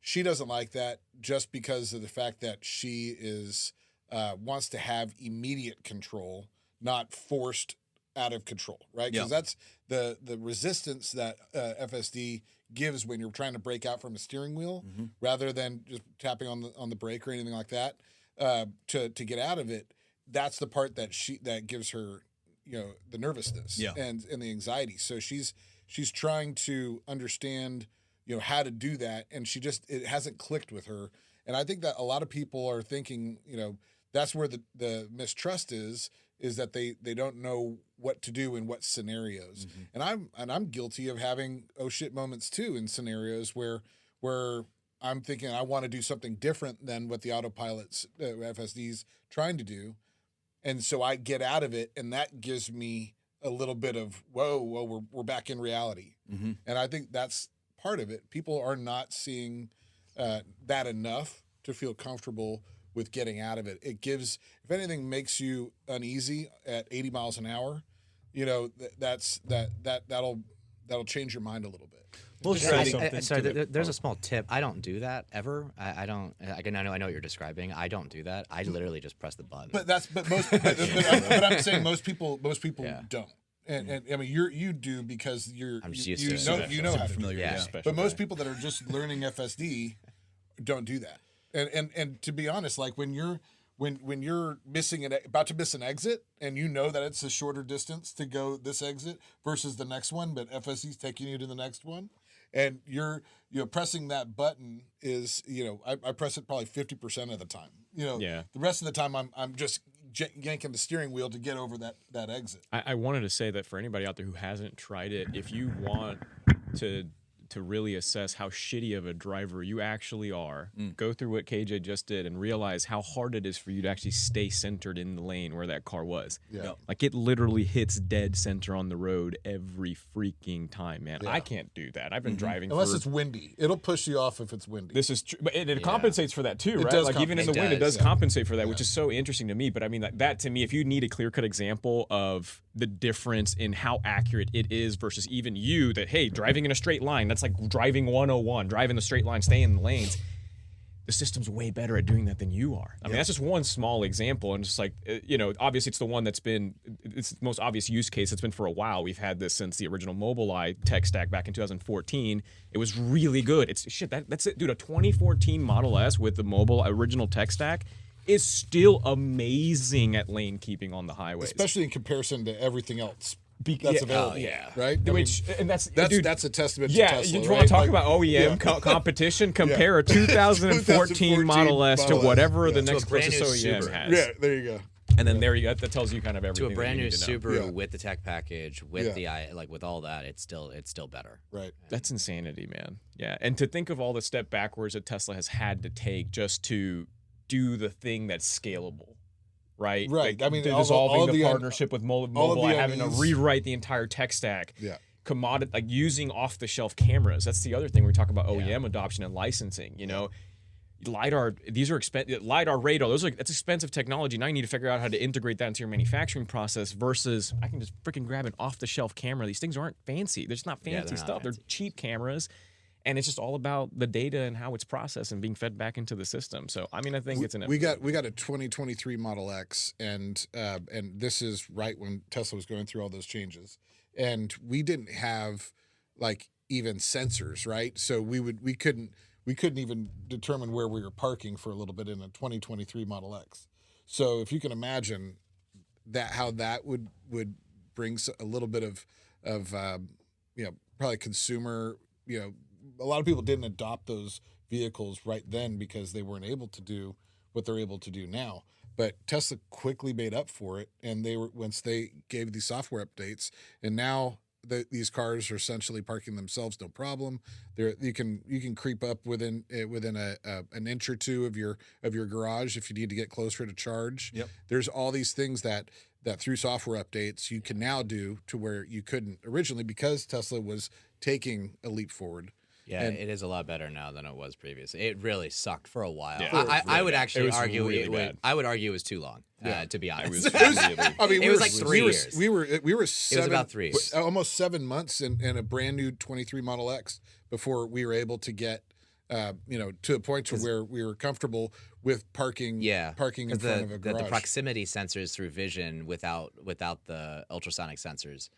She doesn't like that just because of the fact that she is wants to have immediate control, not forced out of control, right? Because that's the resistance that FSD gives when you're trying to break out from a steering wheel, rather than just tapping on the brake or anything like that to get out of it. That's the part that gives her the nervousness and the anxiety. So she's trying to understand how to do that, and it hasn't clicked with her. And I think that a lot of people are thinking that's where the mistrust is that they don't know what to do in what scenarios. And I'm guilty of having oh shit moments too in scenarios where I'm thinking I want to do something different than what the autopilot's FSD's trying to do. And so I get out of it, and that gives me a little bit of whoa, we're back in reality. And I think that's part of it. People are not seeing that enough to feel comfortable with getting out of it. It gives, if anything, makes you uneasy at 80 miles an hour. That'll change your mind a little bit. There's a small tip. I don't do that ever. I don't. I know what you're describing. I don't do that. I literally just press the button. But I'm saying most people don't. And I mean you do because I'm just used to it. You know how to familiar. Yeah. But most people that are just learning FSD don't do that. And to be honest, when you're about to miss an exit, and that it's a shorter distance to go this exit versus the next one, but FSD's taking you to the next one, and you're pressing that button is I press it probably 50% of the time. The rest of the time I'm just yanking the steering wheel to get over that exit. I wanted to say that for anybody out there who hasn't tried it, if you want to really assess how shitty of a driver you actually are, go through what KJ just did and realize how hard it is for you to actually stay centered in the lane where that car was. Yeah. It literally hits dead center on the road every freaking time, man. Yeah. I can't do that. I've been driving unless it's windy. It'll push you off if it's windy. This is true, but it compensates for that too, right? Does Even in the wind, it does compensate for that, which is so interesting to me. But I mean, that to me, if you need a clear-cut example of the difference in how accurate it is versus even you, that hey, driving in a straight line, that's like driving 101, driving the straight line, staying in the lanes. The system's way better at doing that than you are. I mean, that's just one small example, and just obviously it's the one it's the most obvious use case. It's been for a while. We've had this since the original Mobileye tech stack back in 2014. It was really good. That's it, dude. A 2014 Model S with the mobile original tech stack is still amazing at lane keeping on the highways, especially in comparison to everything else that's available. Right. That's a testament to Tesla. You want to talk about OEM competition? Compare a 2014 Model S to whatever the next closest OEM has. Yeah, there you go. And then there you go. That tells you kind of everything. To a brand new Subaru know. with the tech package, with with all that, it's still better. Right. That's insanity, man. Yeah, and to think of all the step backwards that Tesla has had to take just to do the thing that's scalable. Right. I mean, dissolving the partnership with Mobileye, having to rewrite the entire tech stack. Yeah. Using off-the-shelf cameras. That's the other thing we talk about OEM adoption and licensing. LiDAR, these are LiDAR, radar, that's expensive technology. Now you need to figure out how to integrate that into your manufacturing process versus I can just freaking grab an off-the-shelf camera. These things aren't fancy. They're just not fancy they're not stuff. fancy. They're cheap cameras. And it's just all about the data and how it's processed and being fed back into the system. So, I mean, I think it's an... We got a 2023 Model X, and this is right when Tesla was going through all those changes. And we didn't have, like, even sensors, right? So we couldn't even determine where we were parking for a little bit in a 2023 Model X. So if you can imagine how that would bring a little bit of probably consumer, a lot of people didn't adopt those vehicles right then because they weren't able to do what they're able to do now. But Tesla quickly made up for it, and once they gave these software updates, and now these cars are essentially parking themselves, no problem. You can creep up within an inch or two of your garage if you need to get closer to charge. Yep. There's all these things that through software updates you can now do to where you couldn't originally because Tesla was taking a leap forward. Yeah, it is a lot better now than it was previously. It really sucked for a while. Yeah. I would actually argue really bad. I would argue it was too long. To be honest, It was like 3 years. We were It was about 3 years. almost 7 months in a brand new 23 Model X before we were able to get to a point to where we were comfortable with parking in front of a garage. The proximity sensors through vision without the ultrasonic sensors.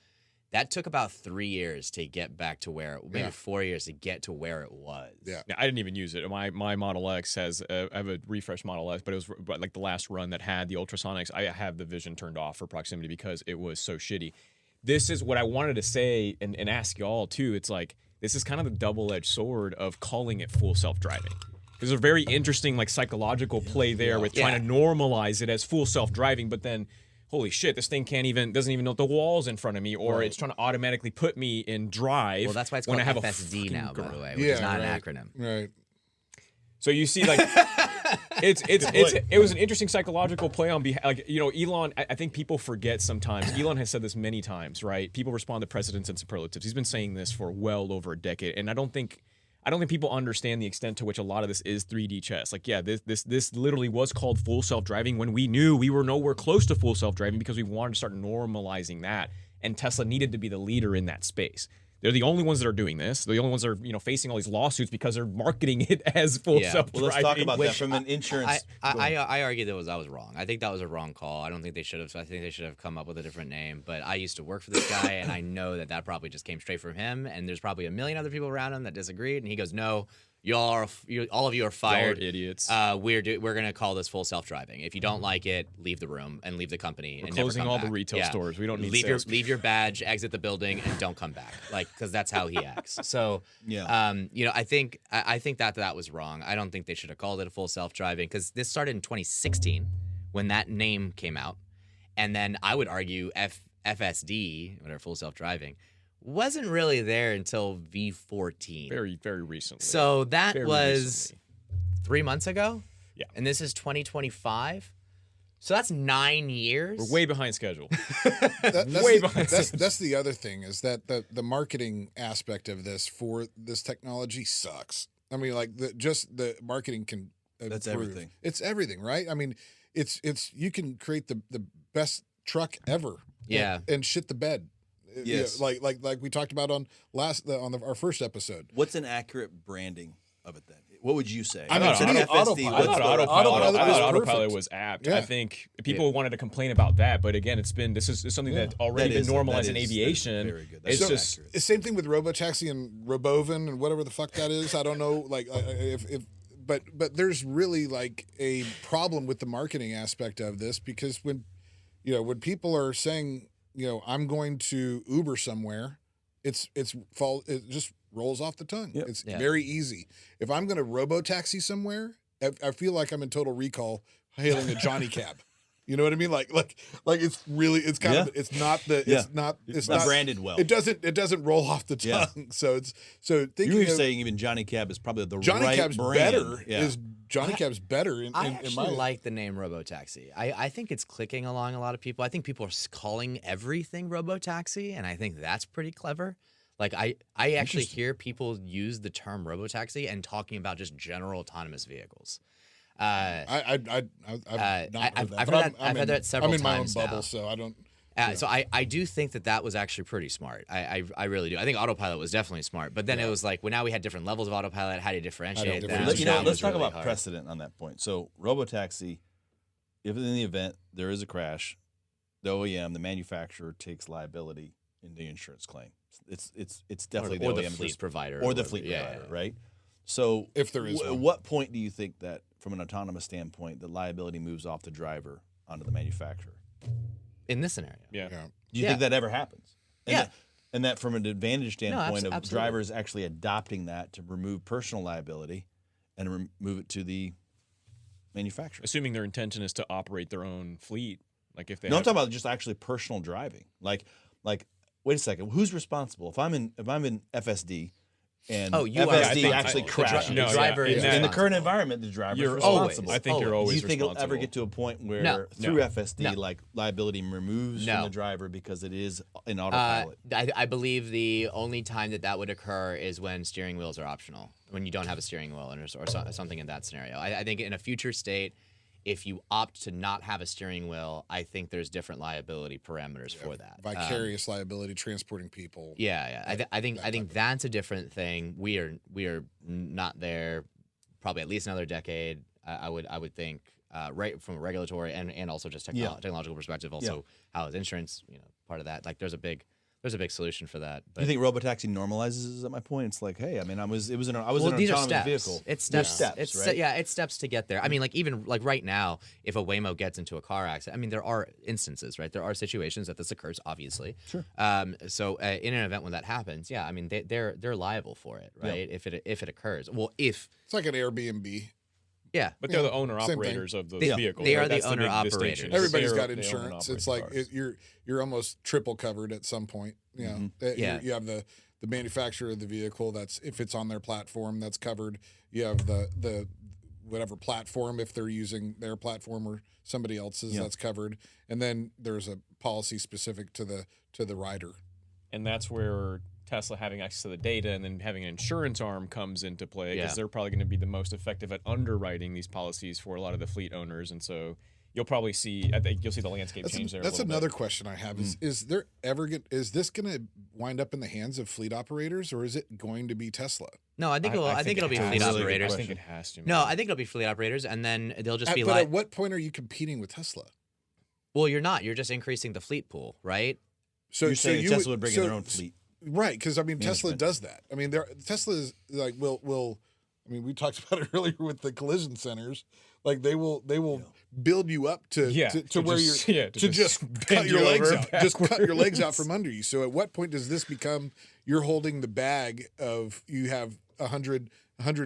That took about 3 years to get back to where, maybe 4 years to get to where it was. Yeah. I didn't even use it. My Model X has, I have a refresh Model X, but it was like the last run that had the ultrasonics. I have the vision turned off for proximity because it was so shitty. This is what I wanted to say and ask y'all too. It's like, this is kind of the double-edged sword of calling it full self-driving. There's a very interesting like psychological play there with trying to normalize it as full self-driving, but then holy shit, this thing doesn't even know the wall's in front of me, or it's trying to automatically put me in drive. Well, that's why it's when called I have FSD now, by the way, which Yeah, is not right. an acronym. Right. So you see, like, it was an interesting psychological play on behalf, like, Elon. I think people forget sometimes. Elon has said this many times, right? People respond to precedents and superlatives. He's been saying this for well over a decade, and I don't think people understand the extent to which a lot of this is 3D chess. Like, yeah, this literally was called full self-driving when we knew we were nowhere close to full self-driving because we wanted to start normalizing that, and Tesla needed to be the leader in that space. They're the only ones that are doing this. They're the only ones that are, facing all these lawsuits because they're marketing it as full self-driving. Well, let's talk about that from an insurance. I argue that was wrong. I think that was a wrong call. I don't think they should have. I think they should have come up with a different name. But I used to work for this guy, and I know that probably just came straight from him. And there's probably a million other people around him that disagreed. And he goes, "No, all of you are fired. Y'all are idiots. We're gonna call this full self-driving. If you don't like it, leave the room and leave the company. We're and never closing come all back. the retail stores. We don't need leave your badge, exit the building, and don't come back. Like, because that's how he acts. So Yeah. I think that was wrong. I don't think they should have called it a full self-driving because this started in 2016 when that name came out, and then I would argue FSD, whatever, full self-driving, wasn't really there until V14. Very, very recently. So that Very was recently. 3 months ago? Yeah. And this is 2025? So that's 9 years? We're way behind schedule. That's the other thing is that the marketing aspect of this for this technology sucks. I mean, like the marketing can That's improve. everything. It's everything, right? I mean, it's you can create the best truck ever. Yeah. And shit the bed. Yes. Like we talked about on our first episode. What's an accurate branding of it then? What would you say? I mean, It's an to me, FSD. Autopilot- I thought Autopilot perfect. was apt. Yeah. I think people wanted to complain about that, but again, this is something that's already That been is- normalized that in is aviation. very good. That's It's so just accurate. It's same thing with Robotaxi and Robovan and whatever the fuck that is. I don't know. Like but there's really like a problem with the marketing aspect of this because when people are saying I'm going to Uber somewhere, it just rolls off the tongue. Yep. It's very easy. If I'm going to Robotaxi somewhere, I feel like I'm in Total Recall hailing a Johnny Cab. You know what I mean? Like it's really it's not branded well. It doesn't roll off the tongue. Yeah. So thinking You were of saying even Johnny Cab is probably the Johnny right Cab's brand. better Yeah. Johnny Cab's better in I my actually like the name Robotaxi. I think it's clicking along a lot of people. I think people are calling everything Robotaxi, and I think that's pretty clever. Like I actually hear people use the term robotaxi and talking about just general autonomous vehicles. I've not heard that. I've but heard I've heard that several I'm in times my own bubble, now. so I don't. So I do think that was actually pretty smart. I really do. I think autopilot was definitely smart. But then it was like, well, now we had different levels of autopilot. How do you differentiate them? differentiate Let's That was talk really about hard. precedent on that point. So, robotaxi, if in the event there is a crash, the OEM, the manufacturer, takes liability in the insurance claim. It's definitely or the the OEM fleet provider. or the whatever. fleet Yeah, provider, yeah. right? So, If there is at one. what point do you think that, from an autonomous standpoint, the liability moves off the driver onto the manufacturer? In this scenario. Yeah. Yeah. Do you Yeah. think that ever happens? And Yeah. That, and that from an advantage standpoint of absolutely. drivers actually adopting that to remove personal liability and remove it to the manufacturer. Assuming their intention is to operate their own fleet, like if they No, I'm have, talking about just actually personal driving. Like, wait a second, who's responsible if I'm in FSD and Oh, you are- FSD I think- actually the crashes? no, the driver yeah, is in the responsible. current environment, the driver You're is always- responsible. I think you're Do always you think it'll ever responsible. get to a point where No. through No. FSD, No. like liability removes from No. the driver because it is in autopilot? I believe the only time that would occur is when steering wheels are optional, when you don't have a steering wheel or something in that scenario. I think in a future state, if you opt to not have a steering wheel, I think there's different liability parameters for that. Vicarious liability transporting people. Yeah. I think that's a different thing. We are not there. Probably at least another decade. I would think, right from a regulatory and also just technological perspective. Also, how is insurance part of that? Like there's a big solution for that. Do But you think robotaxi normalizes? Is that my point? It's like, hey, I mean, I was in an these are autonomous steps. vehicle. It's There's steps. steps, It's right? it's steps to get there. I mean, like even like right now, if a Waymo gets into a car accident, I mean, there are instances, right? There are situations that this occurs, obviously. Sure. So in an event when that happens, I mean, they're liable for it, right? If it occurs. Well, if It's like an Airbnb. But they're the owner same thing. operators of the They- vehicle. they right? are the That's big owner-operators. distinction. Everybody's They got own and insurance. operate It's the like cars. you're almost triple covered at some point. You know, Yeah. you have the manufacturer of the vehicle. That's if it's on their platform, that's covered. You have the whatever platform, if they're using their platform or somebody else's, that's covered. And then there's a policy specific to the rider. And that's where Tesla having access to the data and then having an insurance arm comes into play because Yeah. they're probably going to be the most effective at underwriting these policies for a lot of the fleet owners. And so you'll probably see, I think you'll see the landscape change there. That's a little another bit. question I have is there ever is this going to wind up in the hands of fleet operators or is it going to be Tesla? no, I think it'll be it has fleet to. operators. I think it has to. No, man. I think it'll be fleet operators, and then they'll just be But like, at what point are you competing with Tesla? well, you're not. You're just increasing the fleet pool, right? So You're saying you Tesla would bring in their own fleet. Right, because I mean, Tesla Management. does that. I mean, Tesla is like will. I mean, we talked about it earlier with the collision centers. Like they will build you up to where just- you're to to just just cut bend your you legs over out, just cut your legs out backwards. from under you. So at what point does this become you're holding the bag of you have 100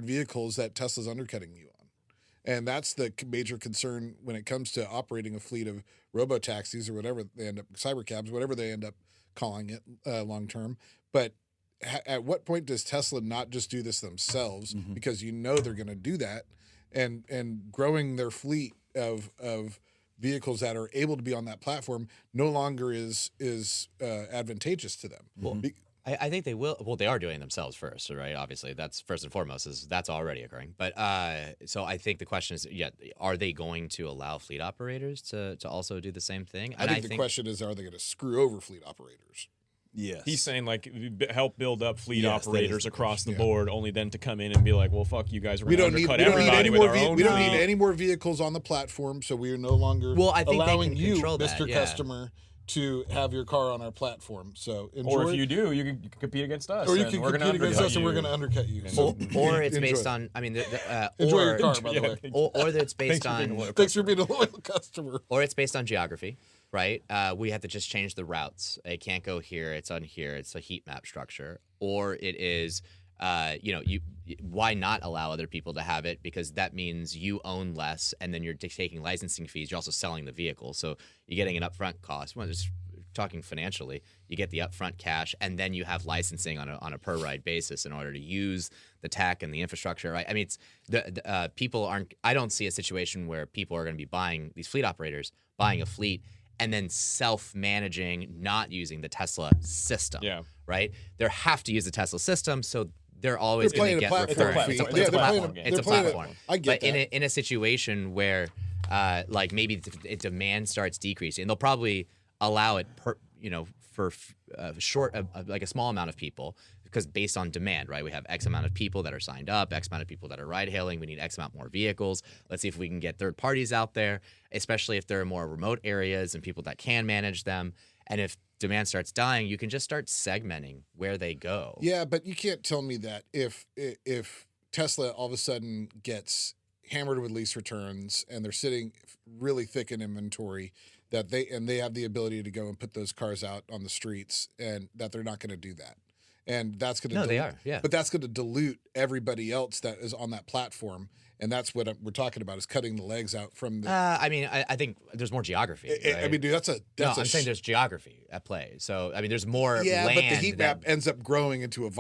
vehicles that Tesla's undercutting you on? And that's the major concern when it comes to operating a fleet of robo taxis or whatever they end up, cyber cabs, whatever they end up calling it long term. But at what point does Tesla not just do this themselves because they're going to do that, and growing their fleet of vehicles that are able to be on that platform no longer is advantageous to them. Well, I think they will. Well, they are doing it themselves first, right? Obviously, that's first and foremost. That's already occurring. But so I think the question is, are they going to allow fleet operators to also do the same thing? I think the question is, are they going to screw over fleet operators? Yes. He's saying like help build up fleet Yes, that is operators the across the question. board, only then to come in and be like, well, fuck you guys, we're We going to don't need undercut everybody any with more our own we don't need fleet. any more vehicles on the platform, so we are no longer Well, I think they allowing can you, control that, Mr. yeah. Customer, to have your car on our platform. So enjoy. Or if you do, you can compete against us. or you and can we're gonna compete against undercut us, and we're you. going to undercut you. So or it's enjoy. based on. I mean, Enjoy or your car, by the way. or that it's based Thanks for being on. a loyal Thanks for being a loyal customer. Or it's based on geography, right? We have to just change the routes. It can't go here. It's on here. It's a heat map structure. Or it is, why not allow other people to have it? Because that means you own less, and then you're taking licensing fees. You're also selling the vehicle, so you're getting an upfront cost. Well, just talking financially, you get the upfront cash, and then you have licensing on a per ride basis in order to use the tech and the infrastructure. Right? I mean, it's people aren't. I don't see a situation where people are going to be buying these fleet operators buying a fleet and then self-managing, not using the Tesla system. Yeah. Right? They have to use the Tesla system, so they're always They're going to playing a get plat- it's a referred. platform. It's Yeah, a they're playing platform. a- It's a they're playing a- platform. I get but that. in a situation where, like maybe the demand starts decreasing, they'll probably allow it for like a small amount of people, because based on demand, right? We have X amount of people that are signed up, X amount of people that are ride hailing. We need X amount more vehicles. Let's see if we can get third parties out there, especially if there are more remote areas and people that can manage them. And if demand starts dying, you can just start segmenting where they go. Yeah, but you can't tell me that if Tesla all of a sudden gets hammered with lease returns and they're sitting really thick in inventory, that they have the ability to go and put those cars out on the streets, and that they're not going to do that. And that's going to No, they are, yeah. But that's going to dilute everybody else that is on that platform, and that's what we're talking about, is cutting the legs out from the. I mean, I think there's more geography. I mean, dude, I'm saying there's geography at play. So I mean, there's more. Yeah, land but the heat map that- ends up growing into a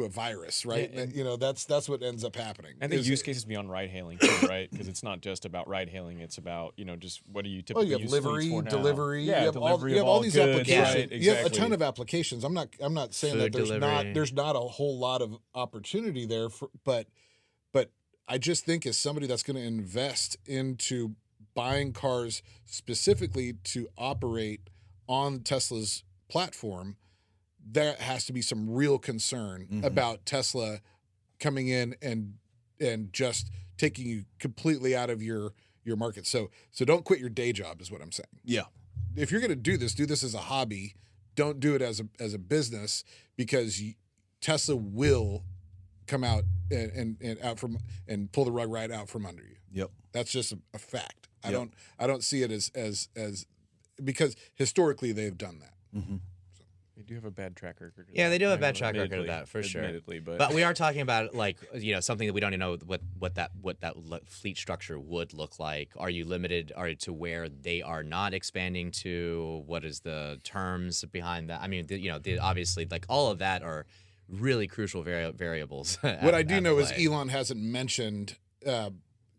virus, right? Yeah, and- you know, that's what ends up happening. And the Is- use cases beyond ride hailing, too, right? Because it's not just about ride hailing; it's about just what do you Oh, typically you have use livery, fleets for now? delivery. Yeah, you have delivery all of all these goods, applications. right? You have a Exactly. ton of applications. I'm not saying Food that delivery. there's not a whole lot of opportunity there, but I just think as somebody that's going to invest into buying cars specifically to operate on Tesla's platform, there has to be some real concern about Tesla coming in and just taking you completely out of your market. So don't quit your day job is what I'm saying. Yeah. If you're going to do this as a hobby. Don't do it as a business, because Tesla will come out and out from and pull the rug right out from under you. Yep. That's just a fact. Yep. I don't see it as because historically they've done that. Mm-hmm. They do have a bad track record. of Yeah, that, they do have a I bad know, track record of admittedly- that, for sure. admittedly, But we are talking about something that we don't even know what that fleet structure would look like. Are you limited to where they are not expanding to? What is the terms behind that? I mean, obviously, like all of that are really crucial variables. What I do know is Elon hasn't mentioned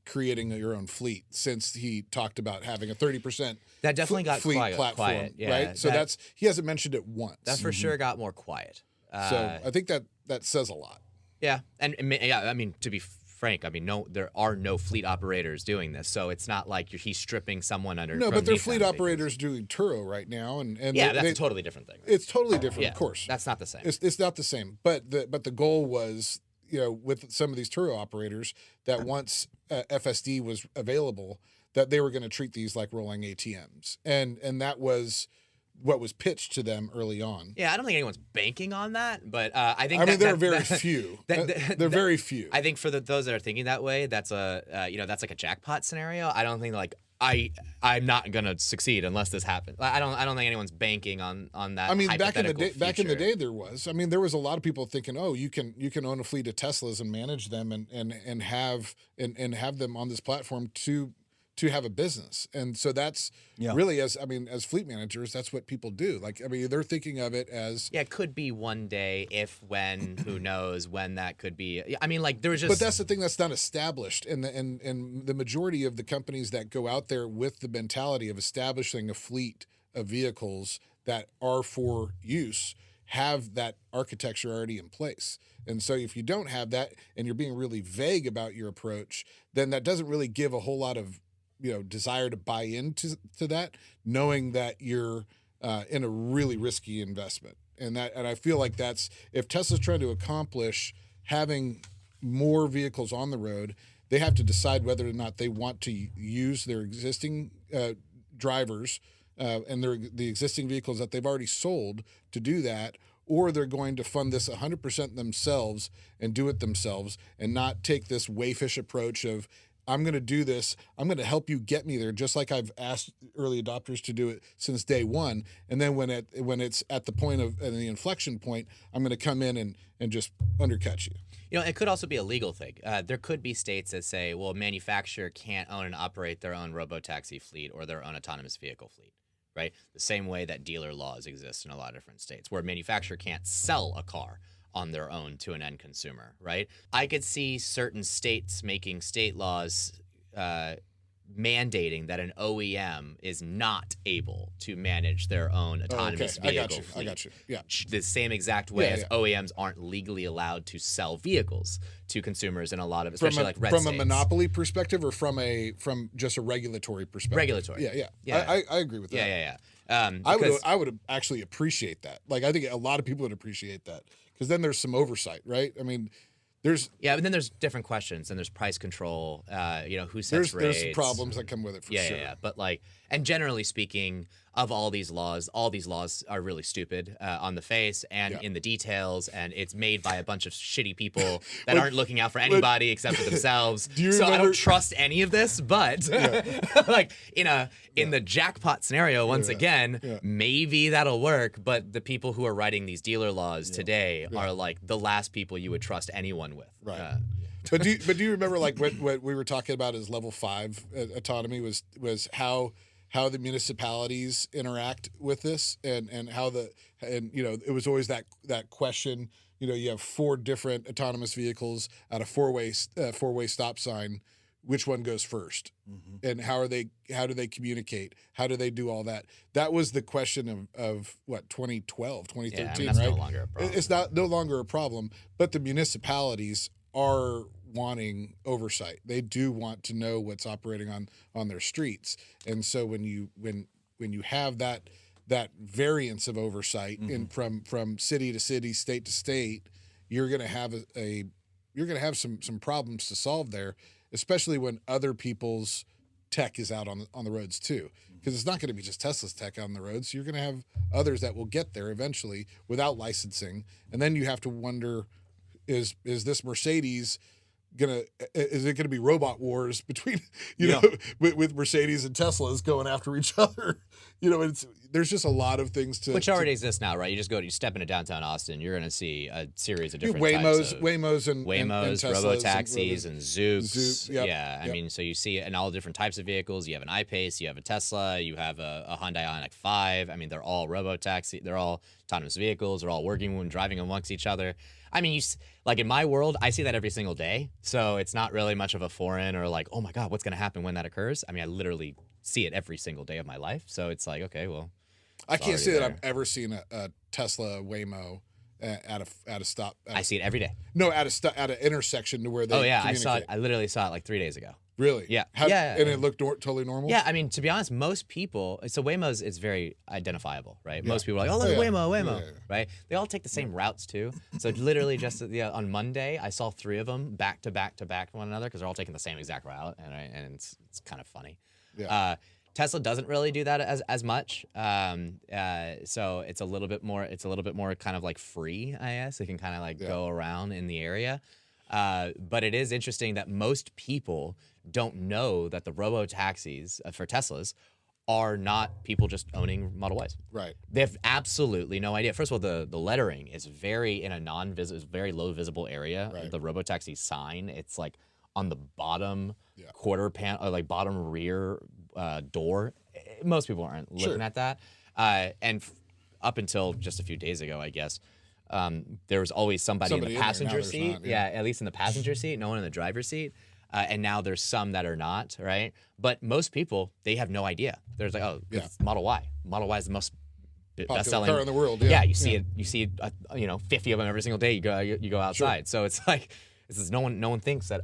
creating your own fleet since he talked about having a 30% that definitely got fleet quiet, platform, yeah, right? So he hasn't mentioned it once. that for sure got more quiet. So I think that says a lot. Yeah, and I mean, to be frank, I mean, there are no fleet operators doing this, so it's not like he's stripping someone under. No, from but they're Nissan fleet because- operators doing Turo right now, and Yeah, they- that's a totally different thing. It's totally different, Yeah, of course. that's not the same. It's not the same, but the goal was, with some of these Turo operators, that once FSD was available, that they were going to treat these like rolling ATMs, and that was what was pitched to them early on. Yeah, I don't think anyone's banking on that, but I think. I mean, there are very that- few. that- They're very few. I think for those that are thinking that way, that's that's like a jackpot scenario. I don't think I'm not gonna succeed unless this happens. I don't think anyone's banking on that. I mean, back in the hypothetical day, there was. I mean, there was a lot of people thinking, oh, you can own a fleet of Teslas and manage them and have them on this platform to have a business. And so that's really, as fleet managers, that's what people do. Like, I mean, they're thinking of it as. Yeah, it could be one day, when, who knows when that could be. I mean, like, there's just. But that's the thing that's not established, and the majority of the companies that go out there with the mentality of establishing a fleet of vehicles that are for use have that architecture already in place. And so if you don't have that and you're being really vague about your approach, then that doesn't really give a whole lot of desire to buy into that, knowing that you're in a really risky investment. And I feel like that's, if Tesla's trying to accomplish having more vehicles on the road, they have to decide whether or not they want to use their existing drivers and the existing vehicles that they've already sold to do that, or they're going to fund this 100% themselves and do it themselves and not take this wayfish approach of, I'm going to do this. I'm going to help you get me there, just like I've asked early adopters to do it since day one. And then when it's at the point of the inflection point, I'm going to come in and just undercut you. It could also be a legal thing. There could be states that say, well, a manufacturer can't own and operate their own robotaxi fleet or their own autonomous vehicle fleet, right? The same way that dealer laws exist in a lot of different states, where a manufacturer can't sell a car on their own to an end consumer, right? I could see certain states making state laws mandating that an OEM is not able to manage their own autonomous vehicle fleet. I got you. Yeah. The same exact way as yeah. OEMs aren't legally allowed to sell vehicles to consumers in a lot of, especially like red from states. a monopoly perspective or from just a regulatory perspective. Regulatory. Yeah. I agree with that. Yeah. I would actually appreciate that. Like I think a lot of people would appreciate that because then there's some oversight, right? I mean, but then there's different questions and there's price control. Who sets rates? There's problems that come with it for sure. Yeah. But and generally speaking, of all these laws are really stupid on the face and in the details, and it's made by a bunch of shitty people that aren't looking out for anybody except for themselves. I don't trust any of this, but in the jackpot scenario, once again, maybe that'll work. But the people who are writing these dealer laws today are like the last people you would trust anyone with. Right. But do you remember like what we were talking about as level 5 autonomy was how the municipalities interact with this and how it was always that question, you have 4 different autonomous vehicles at a four-way stop sign, which one goes first? Mm-hmm. And how do they communicate? How do they do all that? That was the question of what, 2012, 2013, that's right? no longer a problem. It's no longer a problem, but the municipalities are wanting oversight. They do want to know what's operating on their streets. And so when you have that variance of oversight in from city to city, state to state, you're going to have some problems to solve there, especially when other people's tech is out on the roads too. Because it's not going to be just Tesla's tech out on the roads. You're going to have others that will get there eventually without licensing. And then you have to wonder, is this Mercedes is it gonna be robot wars between with Mercedes and Teslas going after each other? There's just a lot of things which already exists now, right? You step into downtown Austin, you're gonna see a series of different Waymos and robo-taxis and Zooks. Yep. I mean, so you see it in all different types of vehicles. You have an iPace, you have a Tesla, you have a Hyundai Ioniq 5. I mean, they're all robo-taxi, they're all autonomous vehicles, they're all working and driving amongst each other. I mean, in my world, I see that every single day. So it's not really much of a foreign or like, oh my God, what's going to happen when that occurs? I mean, I literally see it every single day of my life. So it's like, okay, well. I can't say that I've ever seen a Tesla Waymo at a stop. I see it every day. No, at an intersection to where they communicate. I literally saw it like 3 days ago. Really? Yeah. And it looked totally normal? Yeah, I mean, to be honest, most people, so Waymo's, it's very identifiable, right? Most people are like, oh, look, Waymo, right? They all take the same routes too. So literally just on Monday, I saw 3 of them back to back to back one another because they're all taking the same exact route, and it's kind of funny. Yeah. Tesla doesn't really do that as much, so it's a little bit more kind of like free, I guess. It can kind of like go around in the area. But it is interesting that most people don't know that the robo-taxis for Teslas are not people just owning Model Ys. Right. They have absolutely no idea. First of all, the lettering is very very low visible area. Right. The robo-taxi sign, it's like on the bottom quarter panel, or like bottom rear door. Most people aren't looking at that. And up until just a few days ago, I guess, there was always somebody in the passenger seat. Not, at least in the passenger seat, no one in the driver's seat. And now there's some that are not, right? But most people, they have no idea. There's like, it's Model Y. Model Y is the most best-selling car in the world. You see it. You see 50 of them every single day. You go outside. Sure. So it's like no one thinks that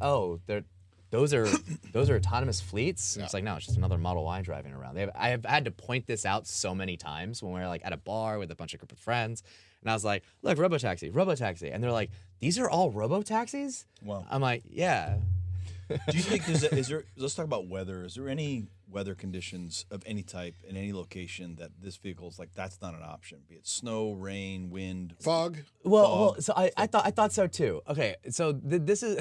those are autonomous fleets. Yeah. It's like, no, it's just another Model Y driving around. I have had to point this out so many times when we're like at a bar with a bunch of group of friends. And I was like, look, robo-taxi. And they're like, these are all robo-taxis? Wow. I'm like, yeah. Do you think let's talk about weather. Is there any weather conditions of any type in any location that this vehicle is like, that's not an option, be it snow, rain, wind, fog? Well, so I thought so too. Okay, so this is,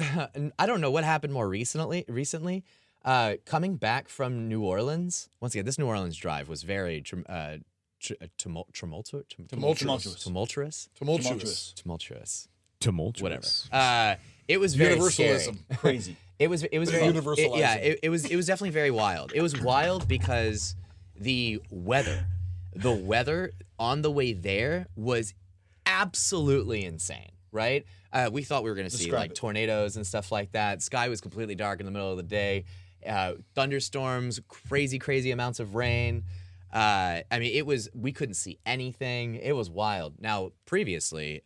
I don't know what happened more recently. Coming back from New Orleans, once again, this New Orleans drive was very tumultuous. Whatever. It was very universalism. Scary. Crazy. It was very universalizing. It was definitely very wild. It was wild because the weather on the way there was absolutely insane. Right? We thought we were going to see like tornadoes and stuff like that. Sky was completely dark in the middle of the day. thunderstorms, crazy amounts of rain. I mean, we couldn't see anything. It was wild. Now, previously,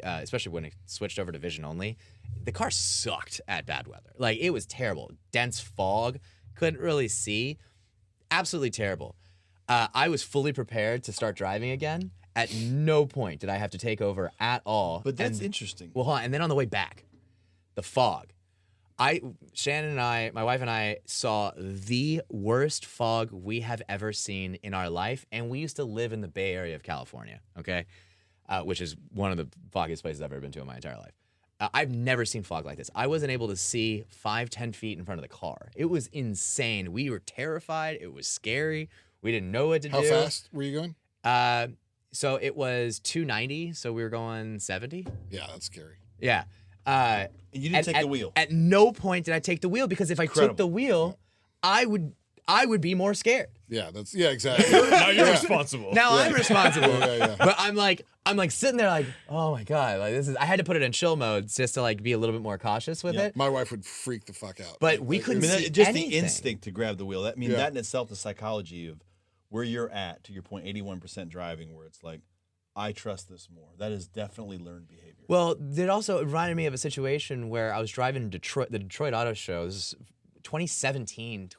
especially when it switched over to vision only, the car sucked at bad weather. Like, it was terrible. Dense fog, couldn't really see. Absolutely terrible. I was fully prepared to start driving again. At no point did I have to take over at all. But that's interesting. Well, hold on. And then on the way back, the fog. Shannon and I, my wife and I, saw the worst fog we have ever seen in our life. And we used to live in the Bay Area of California, okay? Which is one of the foggiest places I've ever been to in my entire life. I've never seen fog like this. I wasn't able to see 5-10 feet in front of the car. It was insane. We were terrified. It was scary. We didn't know what to do. How fast were you going? So it was 290, so we were going 70. Yeah, that's scary. Yeah. And you didn't take the wheel. At no point did I take the wheel, because if I took the wheel, I would be more scared. Yeah, exactly. Now you're responsible. Now I'm responsible. Yeah. But I'm like sitting there like, oh my God, like I had to put it in chill mode just to like be a little bit more cautious with it. My wife would freak the fuck out. But we couldn't see just anything. the instinct to grab the wheel. That in itself, the psychology of where you're at, to your point, 81% driving, where it's like, I trust this more. That is definitely learned behavior. Well, it also reminded me of a situation where I was driving the Detroit Auto Show. This is 2018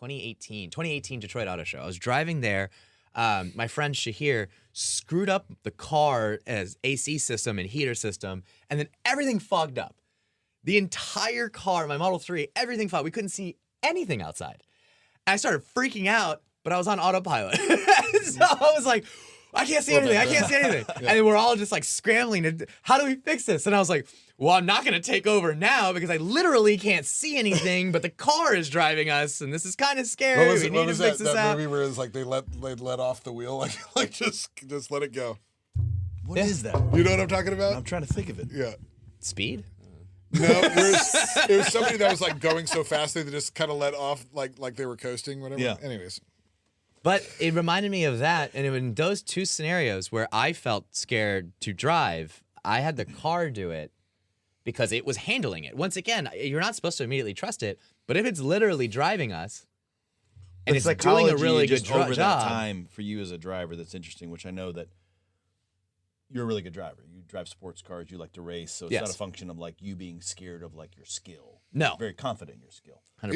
Detroit Auto Show. I was driving there. My friend Shahir screwed up the car as AC system and heater system, and then everything fogged up. The entire car, my Model 3, everything fogged. We couldn't see anything outside. And I started freaking out, but I was on autopilot. So I was like, I can't see anything. I can't see anything. And then we're all just like scrambling. How do we fix this? And I was like, well, I'm not going to take over now because I literally can't see anything, but the car is driving us, and this is kind of scary. What was, we it, need what to was fix that, this that out. movie where it's like they let off the wheel, like just let it go? What is that? You know what I'm talking about? I'm trying to think of it. Yeah. Speed? No, it was somebody that was like going so fast they just kind of let off like they were coasting, whatever. Yeah. Anyways. But it reminded me of that, and in those two scenarios where I felt scared to drive, I had the car do it because it was handling it. Once again, you're not supposed to immediately trust it, but if it's literally driving us and it's doing a really good over job, that time for you as a driver, that's interesting. Which I know that you're a really good driver. You drive sports cars. You like to race, so it's not a function of like you being scared of like your skill. No, you're very confident in your skill. 100%.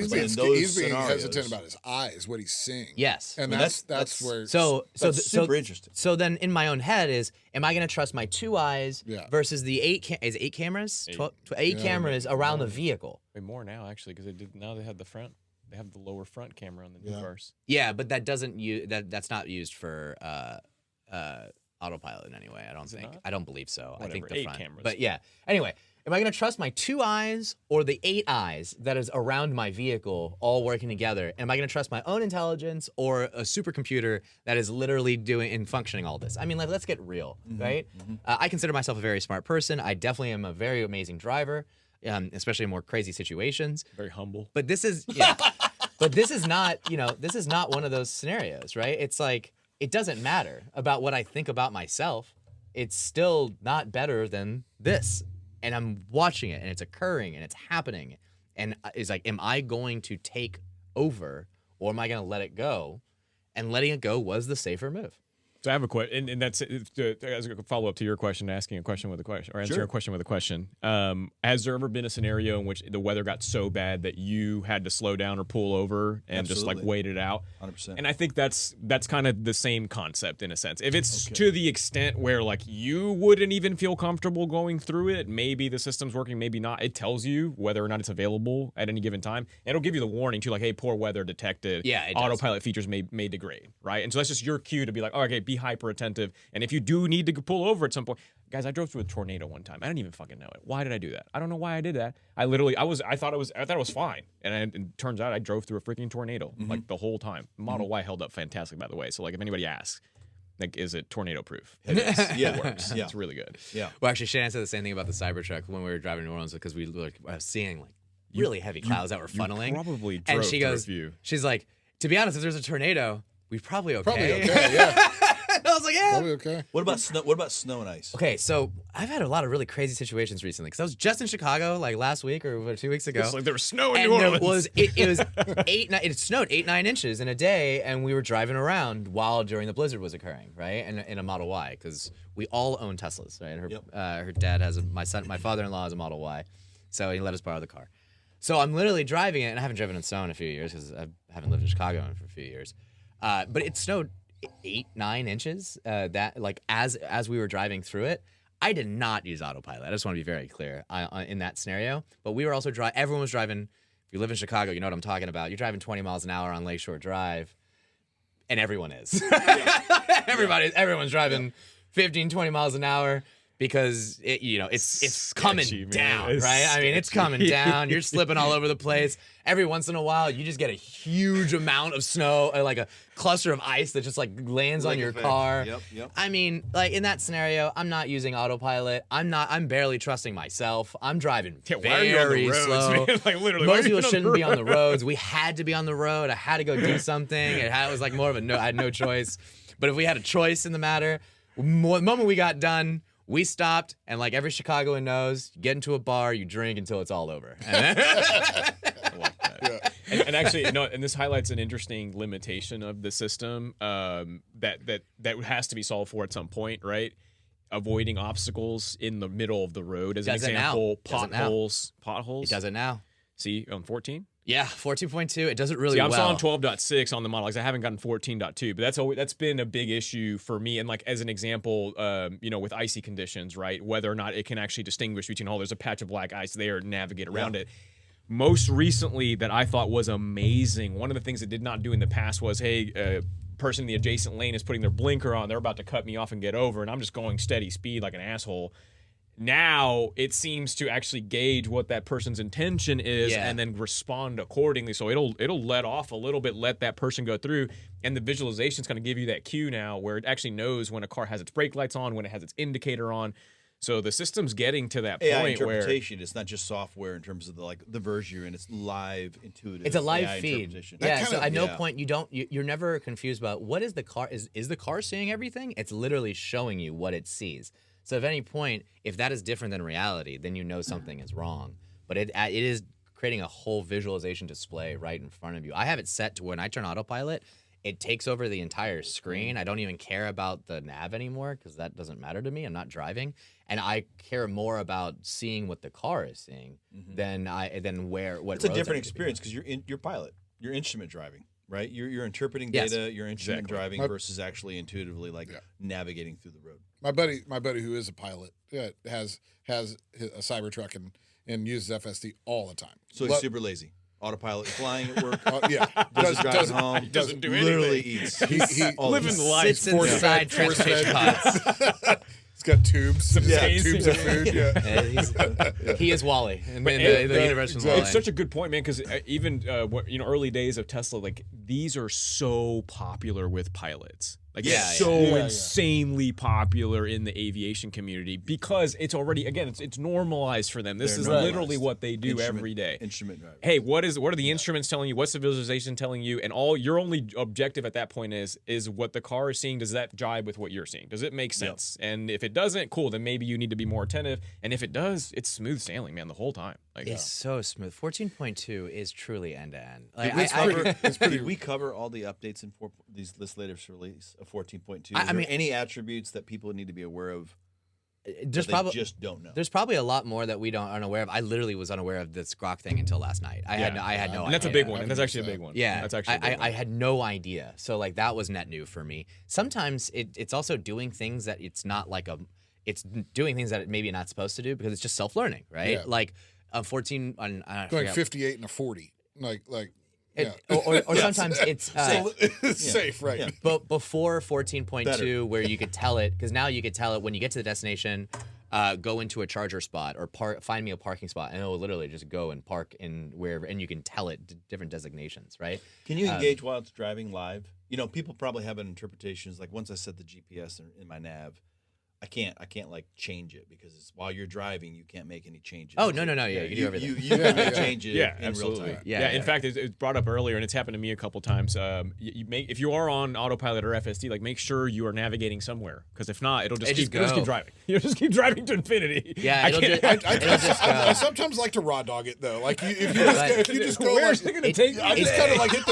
He's being hesitant about his eyes, what he's seeing. Yes, and that's where. That's super interesting. So then, in my own head, am I going to trust my 2 eyes versus the 8 cameras? 8 cameras around the vehicle. Way more now, actually, because now they have the front. They have the lower front camera on the new cars. Yeah, but that doesn't use that's not used for autopilot in any way. I don't think. I don't believe so. Whatever, I think the 8 front. cameras. But yeah. Anyway, am I going to trust my 2 eyes or the 8 eyes that is around my vehicle all working together? Am I going to trust my own intelligence or a supercomputer that is literally doing and functioning all this? I mean, like, let's get real, right? I consider myself a very smart person. I definitely am a very amazing driver, especially in more crazy situations. Very humble. But this is, but this is not, this is not one of those scenarios, right? It's like, it doesn't matter about what I think about myself. It's still not better than this. And I'm watching it, and it's occurring, and it's happening. And it's like, am I going to take over, or am I going to let it go? And letting it go was the safer move. So I have a question, and that's as a follow up to your question, asking a question with a question, or answering a question with a question. Has there ever been a scenario in which the weather got so bad that you had to slow down or pull over and just like wait it out? 100%. And I think that's kind of the same concept in a sense. If it's to the extent where like you wouldn't even feel comfortable going through it, maybe the system's working, maybe not. It tells you whether or not it's available at any given time. And it'll give you the warning too, like, hey, poor weather detected. Yeah, it autopilot features may degrade, right? And so that's just your cue to be like, oh, okay, be hyper attentive. And if you do need to pull over at some point, guys, I drove through a tornado one time. I didn't even fucking know it. Why did I do that? I don't know why I did that. I thought it was fine. And it turns out I drove through a freaking tornado like the whole time. Model Y held up fantastic, by the way. So like if anybody asks, like, is it tornado proof? It is. Yeah. It works. Yeah. It's really good. Yeah. Well, actually, Shannon said the same thing about the Cybertruck when we were driving to New Orleans because we were seeing like really heavy clouds that were funneling. Probably drove and she through goes, a few. she's like, to be honest, if there's a tornado, we're probably okay. Probably okay, yeah. And was like, yeah. Probably okay. What about snow? What about snow and ice? Okay, so I've had a lot of really crazy situations recently because I was just in Chicago like last week or 2 weeks ago. It's like there was snow in And New there Orleans. it was it snowed 8-9 inches in a day, and we were driving around while during the blizzard was occurring, right? And in a Model Y, because we all own Teslas, right? Her dad has my father-in-law has a Model Y, so he let us borrow the car. So I'm literally driving it, and I haven't driven in snow in a few years because I haven't lived in Chicago for a few years. But it snowed 8-9 inches. That like as we were driving through it. I did not use autopilot. I just want to be very clear in that scenario. But we were also everyone was driving. If you live in Chicago, you know what I'm talking about. You're driving 20 miles an hour on Lakeshore Drive, and everyone is. Everyone's driving 15, 20 miles an hour because it's coming Sketchy, man. down, It's right? I mean, it's coming down. You're slipping all over the place. Every once in a while, you just get a huge amount of snow, like a cluster of ice that just like lands on your car. Yep. I mean, like in that scenario, I'm not using autopilot. I'm barely trusting myself. I'm driving Why are you on the very roads, slow. man? Like literally, why are Most you people on shouldn't be on the road? roads. We had to be on the road. I had to go do something. It was like more of I had no choice. But if we had a choice in the matter, the moment we got done, we stopped, and like every Chicagoan knows, you get into a bar, you drink until it's all over. I like that. And actually, and this highlights an interesting limitation of the system that has to be solved for at some point, right? Avoiding obstacles in the middle of the road, as an Does it now. example. Does it now. Potholes. It does it now. See on 14. Yeah, 14.2. It does it really See, I'm well. still on 12.6 on the model because I haven't gotten 14.2, but that's been a big issue for me. And like as an example, with icy conditions, right? Whether or not it can actually distinguish between, there's a patch of black ice there, navigate around it. Most recently, that I thought was amazing. One of the things it did not do in the past was, hey, person in the adjacent lane is putting their blinker on, they're about to cut me off and get over, and I'm just going steady speed like an asshole. Now it seems to actually gauge what that person's intention is and then respond accordingly. So it'll let off a little bit, let that person go through, and the visualization's going to give you that cue now where it actually knows when a car has its brake lights on, when it has its indicator on. So the system's getting to that AI point where interpretation. It's not just software in terms of the version you're in. It's live, intuitive. It's a live AI feed. interpretation. Yeah, so at no yeah. point you're never confused about what is the car is the car seeing everything? It's literally showing you what it sees. So at any point, if that is different than reality, then you know something is wrong. But it is creating a whole visualization display right in front of you. I have it set to when I turn autopilot, it takes over the entire screen. I don't even care about the nav anymore because that doesn't matter to me. I'm not driving, and I care more about seeing what the car is seeing than what. It's a different experience because you're pilot. You're instrument driving, right? You're interpreting data. You're instrument driving versus actually intuitively navigating through the road. My buddy who is a pilot has a Cybertruck and uses FSD all the time. So he's super lazy. Autopilot flying at work. Doesn't home. doesn't do literally anything. eats. He living the life. Sits inside transportation pods. He's got tubes. Yeah. Tubes of food. He is Wally in the universe of It's Wally. such a good point, man, because even early days of Tesla, like these are so popular with pilots. Like insanely popular in the aviation community because it's already it's normalized for them. This is literally what they do every day. Instrument driving. Hey, what are the instruments telling you? What's the visualization telling you? And all your only objective at that point is what the car is seeing. Does that jibe with what you're seeing? Does it make sense? Yep. And if it doesn't, cool. Then maybe you need to be more attentive. And if it does, it's smooth sailing, man, the whole time. It's so smooth. 14.2 is truly end to end. Did we cover all the updates in this latest release of 14.2? Is there any attributes that people need to be aware of? There's probably just don't know. There's probably a lot more that we aren't aware of. I literally was unaware of this grok thing until last night. I had no idea. And that's a big one. And that's actually a big one. Yeah, that's actually a big one. I had no idea. So like that was net new for me. Sometimes it's also doing things that it's not like it's doing things that it maybe not supposed to do because it's just self-learning, right? Yeah. Like a 14 on going 58 and a 40, or sometimes it's safe, right? Yeah. But before 14.2, where you could tell it, because now you could tell it when you get to the destination, go into a charger spot or find me a parking spot, and it will literally just go and park in wherever, and you can tell it different designations, right? Can you engage while it's driving live? People probably have an interpretations like once I set the GPS in my nav, I can't like change it because it's, while you're driving, you can't make any changes. Oh, no. Yeah, you can do everything. You can make changes in absolutely. real time. Yeah. In fact, it's brought up earlier, and it's happened to me a couple times. If you are on autopilot or FSD, like make sure you are navigating somewhere, because if not, it'll just keep driving. You'll just keep driving to infinity. Yeah, it'll just I sometimes like to raw dog it though. Like if you just go Where's like, it going to take? I just kind of like hit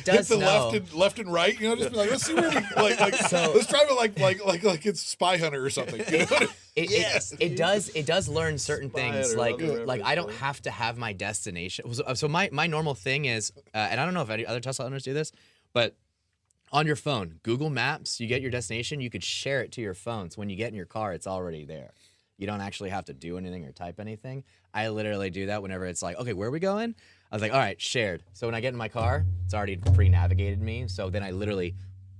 the left and right. You know, just be like, let's see where we let's drive it like it's Spy Hunter or something. You know? It does learn certain things. Like I don't have to have my destination. So my normal thing is, and I don't know if any other Tesla owners do this, but on your phone, Google Maps, you get your destination, you could share it to your phone. So when you get in your car, it's already there. You don't actually have to do anything or type anything. I literally do that whenever it's like, okay, where are we going? I was like, all right, shared. So when I get in my car, it's already pre-navigated me. So then I literally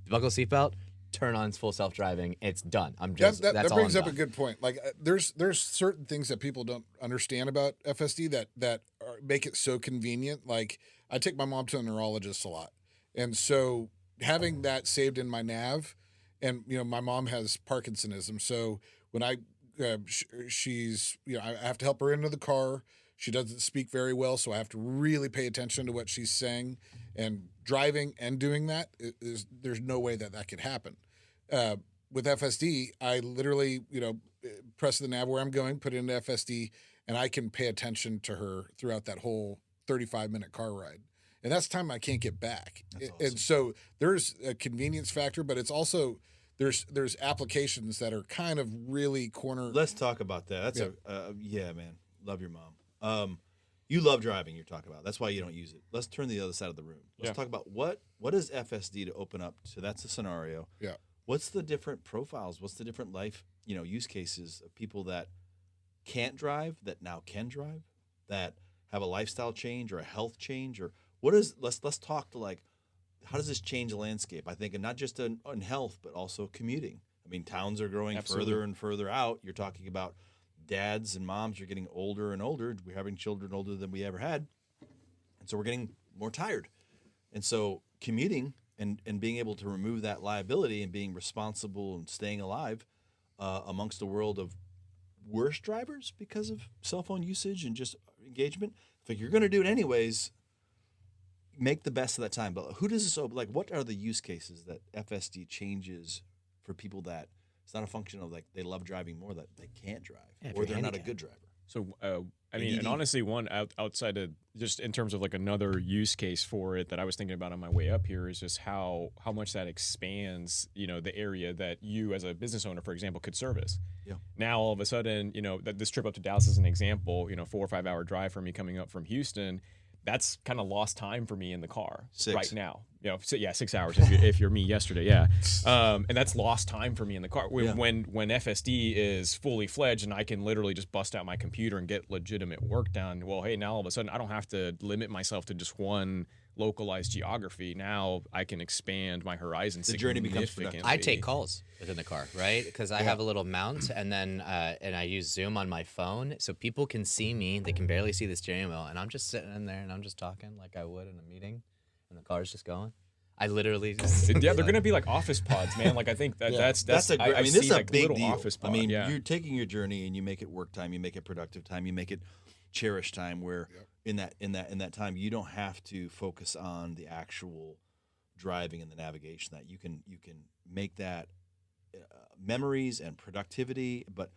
buckle seatbelt, turn on full self-driving. It's done. I'm just that all brings I'm up a done. good point. Like there's certain things that people don't understand about FSD that make it so convenient. Like I take my mom to a neurologist a lot, and so having that saved in my nav, and my mom has Parkinsonism, so when I she's I have to help her into the car. She doesn't speak very well, so I have to really pay attention to what she's saying. And driving and doing that there's no way that could happen. With FSD, I literally press the nav where I'm going, put it into FSD, and I can pay attention to her throughout that whole 35-minute car ride. And that's time I can't get back. That's awesome. And so there's a convenience factor, but it's also there's applications that are kind of really corner. Let's talk about that. That's man. Love your mom. You love driving, you're talking about. That's why you don't use it. Let's turn the other side of the room. Let's talk about what is FSD to open up. So that's a scenario. Yeah. What's the different profiles? What's the different life, use cases of people that can't drive, that now can drive, that have a lifestyle change or a health change, or what is? Let's talk to like, how does this change the landscape? I think, and not just in health, but also commuting. I mean, towns are growing further and further out. You're talking about dads and moms are getting older and older. We're having children older than we ever had, and so we're getting more tired. And so commuting and being able to remove that liability and being responsible and staying alive amongst a world of worse drivers because of cell phone usage and just engagement. If you're going to do it anyways, make the best of that time. But who does this open? Like, what are the use cases that FSD changes for people that it's not a function of like they love driving more, that they can't drive or they're not a good driver? So, and honestly, one outside of just in terms of like another use case for it that I was thinking about on my way up here is just how much that expands, the area that you as a business owner, for example, could service. Yeah. Now, all of a sudden, that this trip up to Dallas is an example, 4 or 5 hour drive for me coming up from Houston. That's kind of lost time for me in the car right now. 6 hours if you're me yesterday. Yeah. And that's lost time for me in the car. When FSD is fully fledged and I can literally just bust out my computer and get legitimate work done. Well, hey, now all of a sudden I don't have to limit myself to just one localized geography. Now I can expand my horizons. The journey becomes productive. I take calls within the car, right? Because I have a little mount, and then and I use Zoom on my phone, so people can see me. They can barely see the steering wheel, and I'm just sitting in there and I'm just talking like I would in a meeting, and the car's just going. I literally just they're gonna be like office pods, man. Like I think that's a great. this is a like big little deal. office pod. I mean, you're taking your journey and you make it work time, you make it productive time, you make it cherished time. Where in that time, you don't have to focus on the actual driving and the navigation. That you can make that memories and productivity. But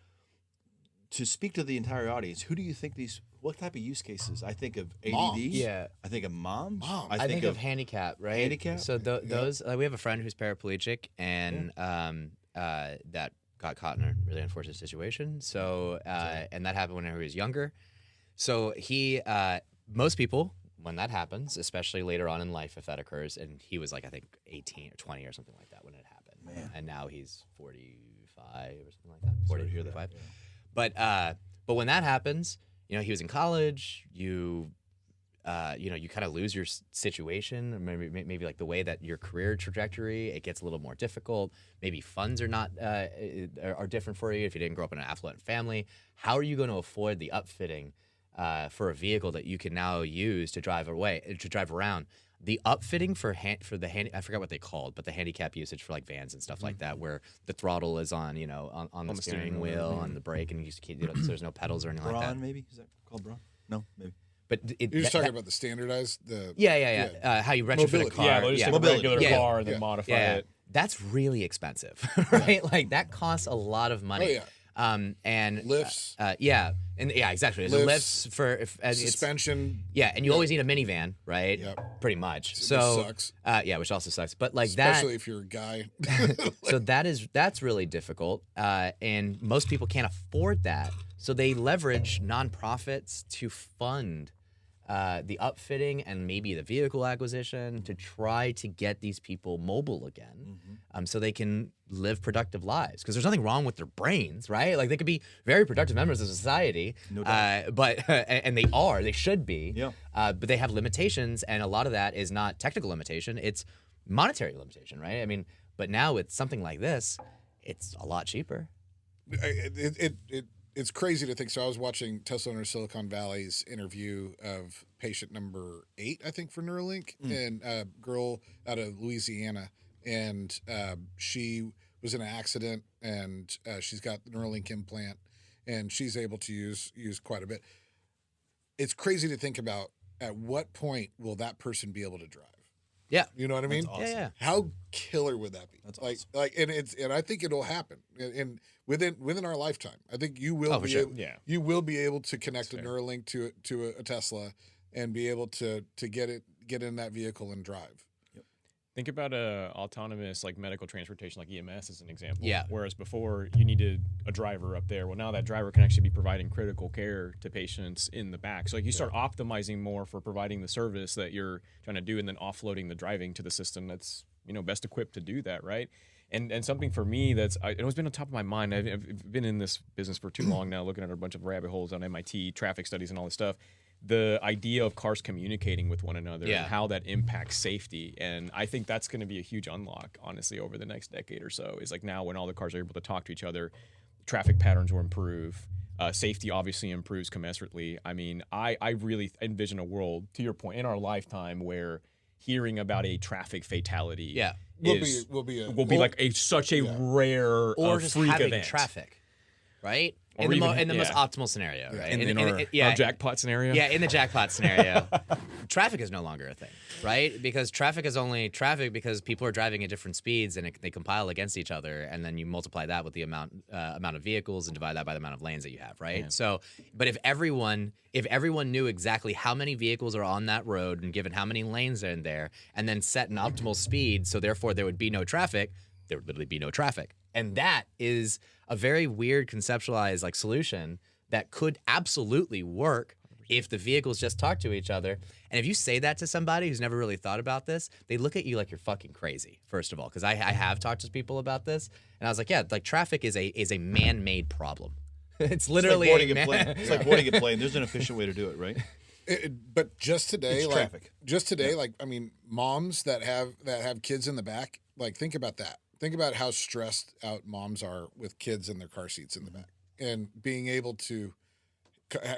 to speak to the entire audience, who do you think what type of use cases? I think of ADD. Moms. Yeah. I think of moms. I think of handicap, right? Handicap? So those we have a friend who's paraplegic and that got caught in a really unfortunate situation. So and that happened when he was younger. So he most people when that happens, especially later on in life if that occurs, and he was like I think 18 or 20 or something like that when it happened. Man. And now he's 45 or something like that. 40 to 45. Yeah. But when that happens, he was in college. You kind of lose your situation, or maybe like the way that your career trajectory, it gets a little more difficult. Maybe funds are not are different for you if you didn't grow up in an affluent family. How are you going to afford the upfitting for a vehicle that you can now use to drive around? The upfitting for I forgot what they called, but the handicap usage for like vans and stuff like that, where the throttle is on on the steering wheel and the brake, and you just can't, so there's no pedals or anything like that. Brawn, maybe? Is that called Brawn? No, maybe. But You're just talking about the standardized, how you retrofit Mobility. a car. Yeah, they'll just take a Mobility. regular Yeah. car and then modify it. That's really expensive, right? Like that costs a lot of money. Oh, yeah. And Lifts. Exactly. There's lifts for Suspension. and you always need a minivan, right? Yep. Pretty much. Which So sucks. which also sucks. But like Especially if you're a guy. so that's really difficult, and most people can't afford that. So they leverage nonprofits to fund the upfitting and maybe the vehicle acquisition to try to get these people mobile again, so they can live productive lives. Because there's nothing wrong with their brains, right? Like they could be very productive members of society, No doubt. but and they should be. Yeah. But they have limitations, and a lot of that is not technical limitation; it's monetary limitation, right? I mean, but now with something like this, it's a lot cheaper. It's crazy to think. So I was watching Tesla owner Silicon Valley's interview of patient number 8, I think, for Neuralink, and a girl out of Louisiana, and she was in an accident, and she's got the Neuralink implant, and she's able to use quite a bit. It's crazy to think about at what point will that person be able to drive. Yeah. You know what I mean? That's awesome. Yeah. How killer would that be? That's and I think it'll happen within our lifetime. I think you will Oh, for be sure. able, Yeah. you will be able to connect a fair. Neuralink to a Tesla and be able to get in that vehicle and drive. Think about autonomous like medical transportation, like EMS as an example. Yeah. Whereas before you needed a driver up there. Well, now that driver can actually be providing critical care to patients in the back. So like you start optimizing more for providing the service that you're trying to do, and then offloading the driving to the system that's best equipped to do that, right? And something for me that's it has been on top of my mind. I've been in this business for too long now, looking at a bunch of rabbit holes on MIT, traffic studies, and all this stuff. The idea of cars communicating with one another and how that impacts safety. And I think that's going to be a huge unlock, honestly, over the next decade or so. Is like now when all the cars are able to talk to each other, traffic patterns will improve. Safety obviously improves commensurately. I mean, I really envision a world, to your point, in our lifetime where hearing about a traffic fatality Will be like such a rare Or just freak having event. traffic, right? Or In the even- most yeah. optimal scenario, right? in our jackpot scenario. Yeah, in the jackpot scenario, traffic is no longer a thing, right? Because traffic is only traffic because people are driving at different speeds and they compile against each other, and then you multiply that with the amount of vehicles and divide that by the amount of lanes that you have, right? Yeah. So, but if everyone knew exactly how many vehicles are on that road and given how many lanes are in there, and then set an optimal speed, so therefore there would be no traffic, there would literally be no traffic. And that is a very weird conceptualized like solution that could absolutely work if the vehicles just talk to each other. And if you say that to somebody who's never really thought about this, they look at you like you're fucking crazy, first of all, because I have talked to people about this, and I was like, yeah, like traffic is a man-made problem. It's literally it's like boarding a plane. It's like boarding a plane. There's an efficient way to do it, right? But just today, It's traffic. like I mean, moms that have kids in the back, like think about that. Think about how stressed out moms are with kids in their car seats in the back, and being able to,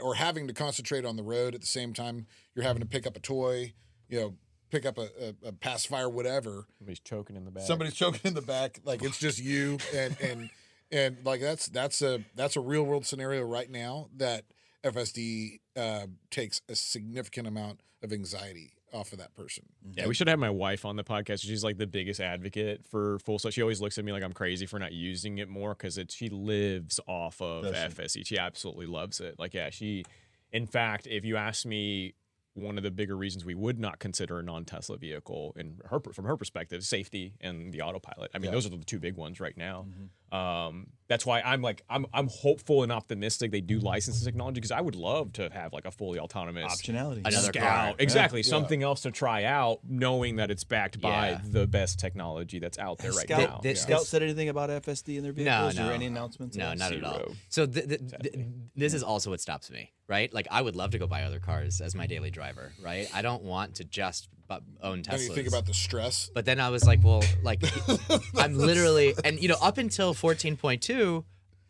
or having to concentrate on the road at the same time you're having to pick up a toy, pick up a pacifier, whatever. Somebody's choking in the back. Somebody's choking in the back, like it's just you, and like that's a real world scenario right now that FSD takes a significant amount of anxiety off of that person. Yeah, we should have my wife on the podcast. She's like the biggest advocate for full self. She always looks at me like I'm crazy for not using it more because she lives off of FSD. She absolutely loves it. Like, yeah, in fact, if you ask me, one of the bigger reasons we would not consider a non-Tesla vehicle, from her perspective, safety and the autopilot. I mean, those are the two big ones right now. That's why I'm hopeful and optimistic they do license the technology, because I would love to have like a fully autonomous Optionality. Another Scout. car. Exactly, something else to try out, knowing that it's backed by the best technology that's out there right now. Scout said anything about FSD in their vehicles? No. Or any announcements? No, not at all. Zero. So this is also what stops me, right? Like I would love to go buy other cars as my daily driver, right? I don't want to just own Teslas. Then you think about the stress. But then I was like, well, like I'm literally, and up until 14.2,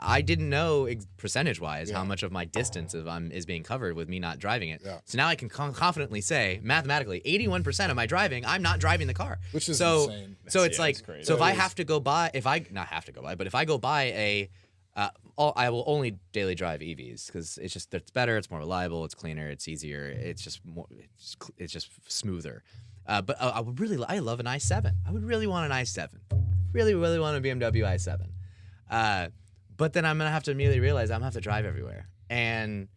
I didn't know percentage-wise how much of my distance is being covered with me not driving it. Yeah. So now I can confidently say, mathematically, 81% of my driving, I'm not driving the car. Which is so, insane. So it's Yeah, like, it's crazy. so if That I is. have to go buy, but if I go buy I will only daily drive EVs because it's better, it's more reliable, it's cleaner, it's easier, it's just smoother. But I love an i7. I would really want an i7. Really, really want a BMW i7. But then I'm gonna have to immediately realize I'm gonna have to drive everywhere, and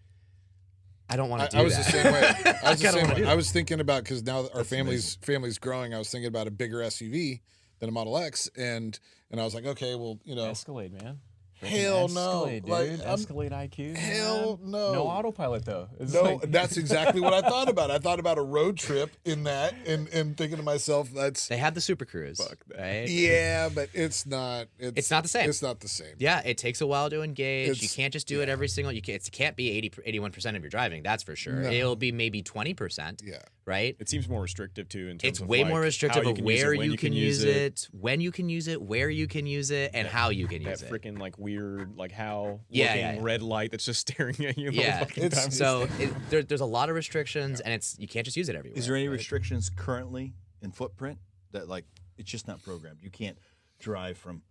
I don't want to do that. I was the same way. I was the kinda same wanna way. do I was thinking about, because now that our That's family's growing, I was thinking about a bigger SUV than a Model X, and I was like, okay, well, Escalade, man. Hell no. Escalade, dude. Like, Escalade IQ. hell man. no. No autopilot though. It's no, like- that's exactly what I thought about. I thought about a road trip in that, and thinking to myself, that's They have the Super Cruise, right? yeah, but it's not. It's not the same. It's not the same. Yeah, it takes a while to engage. You It's- can't just do it every single. It can't be 81% of your driving. That's for sure. No. It'll be maybe 20%. Yeah. Right. It seems more restrictive too in terms It's of way like, more how restrictive you of can use it, where when you can use it, when you can use it, where you can use it, and how you can That use it. freaking like weird like how Yeah, looking yeah, yeah. red light that's just staring at you. the whole Yeah. fucking It's- time. So there's a lot of restrictions, and you can't just use it everywhere. Is there any right? restrictions currently in footprint that like it's just not programmed? You can't drive from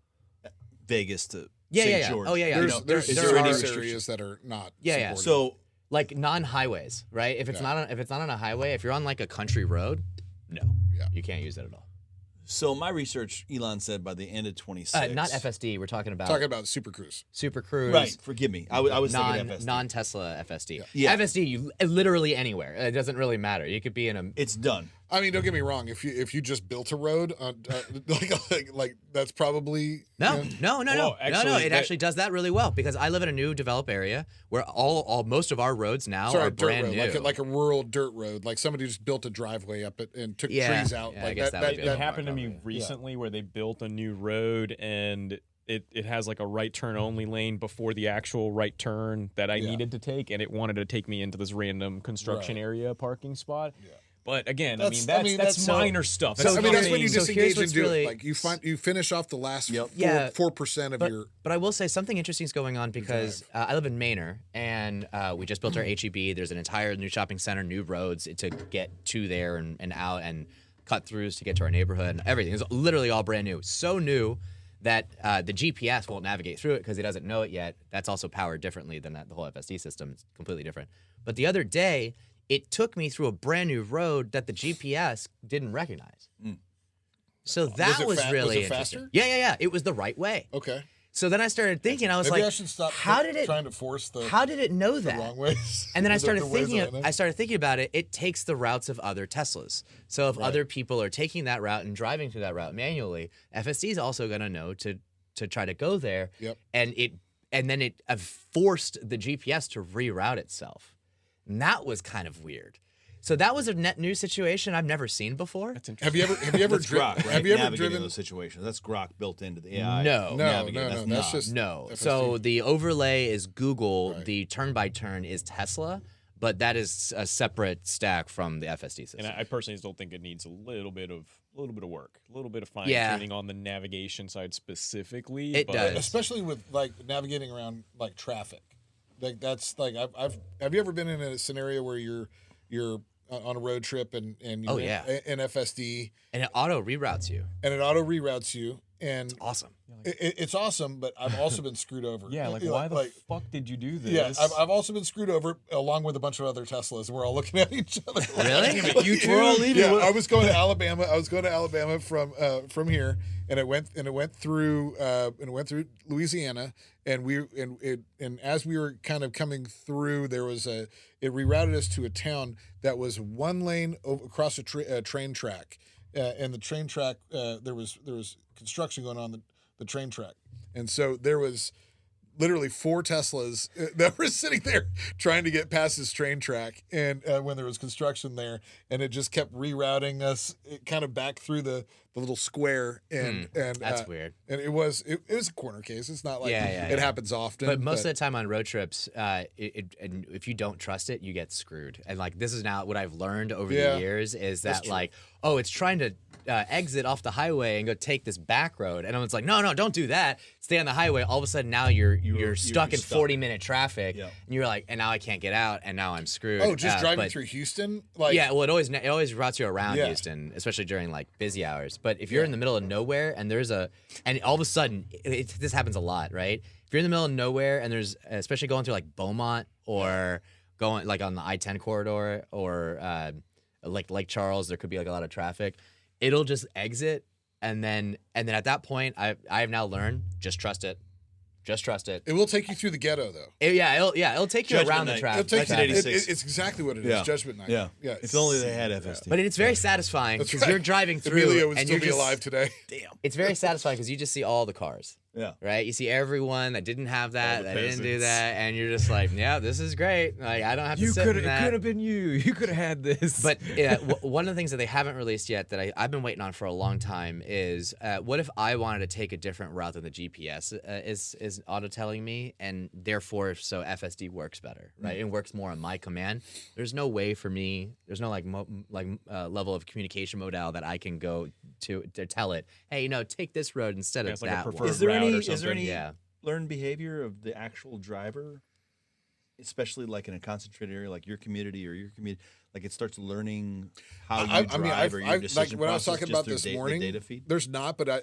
Vegas to Yeah, St. yeah, yeah. George. Oh, yeah, yeah. You There's know, there's is there there are any service restrictions? areas that are not. Yeah, yeah. supported. So Like non-highways, right? If it's not on a highway, if you're on like a country road, no, Yeah. you can't use it at all. So my research, Elon said by the end of 26. Not FSD. We're talking about Super Cruise. Super Cruise. Right. Forgive me. I was thinking FSD. non-Tesla FSD. Yeah. FSD, you literally anywhere. It doesn't really matter. You could be in a It's done. I mean, don't get me wrong. If you just built a road on like that's probably No. Well, actually, It that- actually does that really well because I live in a new developed area where most of our roads now sorry, are dirt brand road, new. like a rural dirt road, like somebody just built a driveway up it and took Yeah, trees out. yeah, I like guess that would be it a happened to me problem. recently where they built a new road and it has like a right turn only lane before the actual right turn that I Yeah. needed to take, and it wanted to take me into this random construction Right. area parking spot. Yeah. But again, That's- that's so- minor stuff. So, I mean, that's when you nothing- so disengage here's and what's do really- it. Like you finish off the last Yeah. 4% of But, your. but I will say something interesting is going on because I live in Manor and we just built our HEB. There's an entire new shopping center, new roads to get to there and out and cut throughs to get to our neighborhood and everything. It's literally all brand new. So new that the GPS won't navigate through it because it doesn't know it yet. That's also powered differently than the whole FSD system. It's completely different. But the other day, it took me through a brand new road that the GPS didn't recognize. So that it was was really it interesting. faster? Yeah. It was the right way. Okay. So then I started thinking, I was Maybe like, I should stop how did it trying to force the how did it know that? wrong ways. And then I The started ways thinking that I know. I started thinking about it. It takes the routes of other Teslas. So if other people are taking that route and driving through that route manually, FSD is also going to know to try to go there. Yep. And then it forced the GPS to reroute itself. And that was kind of weird. So that was a net new situation I've never seen before. That's Have interesting. you ever That's driven? Grok, right? Have you ever Navigating driven? those situations? That's Grok built into the AI. No. No, that's just No. FSD. So the overlay is Google. Right. The turn by turn is Tesla, but that is a separate stack from the FSD system. And I personally still think it needs a little bit of work, a little bit of fine Yeah. tuning on the navigation side specifically. It but does. especially with like navigating around like traffic. Like that's like have you ever been in a scenario where you're on a road trip and you Oh, yeah. in FSD And it auto reroutes you. and it auto reroutes you and Awesome. it's awesome, but I've also been screwed over. Yeah, like You know, why the fuck did you do this? Yeah, I've also been screwed over along with a bunch of other Teslas. And we're all looking at each other. Really? You two are all leaving. Yeah, I was going to Alabama. From here, and it went through Louisiana, and as we were kind of coming through, it rerouted us to a town that was one lane across a train track, and the train track there was construction going on the train track, and so there was literally 4 Teslas that were sitting there trying to get past this train track, and when there was construction there, and it just kept rerouting us kind of back through the little square, and That's weird. And it was a corner case. It's not like it happens often. But most of the time on road trips, and if you don't trust it, you get screwed. And like this is now what I've learned over the years is that like, oh, it's trying to exit off the highway and go take this back road, and it's like, no, don't do that. Stay on the highway. All of a sudden now you're stuck in 40-minute traffic, and you're like, and now I can't get out, and now I'm screwed. Oh, just driving through Houston, like well, it always routes you around Houston, especially during like busy hours. But if you're in the middle of nowhere and and all of a sudden this happens a lot, right? If you're in the middle of nowhere and there's, especially going through like Beaumont or going like on the I-10 corridor or like Lake Charles, there could be like a lot of traffic. It'll just exit, and then at that point, I have now learned, just trust it. Just trust it. It will take you through the ghetto, though. It'll take you around the traffic. It'll take you, it's exactly what it is. Judgment Night. Yeah. If only they had FSD. But it's very satisfying because you're driving through. Emilio would and still you're be alive today. Damn. It's very satisfying because you just see all the cars. Yeah. Right? You see everyone that didn't have that, that didn't do that, and you're just like, yeah, this is great. Like, I don't have to sit in that. It could have been you. You could have had this. But one of the things that they haven't released yet that I've been waiting on for a long time is what if I wanted to take a different route than the GPS is auto-telling me, and therefore, so FSD works better, right? It works more on my command. There's no way for me, there's no level of communication modal that I can go to tell it, hey, take this road instead of that one. Is there any learned behavior of the actual driver, especially like in a concentrated area like your community or your community? Like it starts learning how you drive or your decision like when I was process talking just about through this the morning, data feed? there's not, but I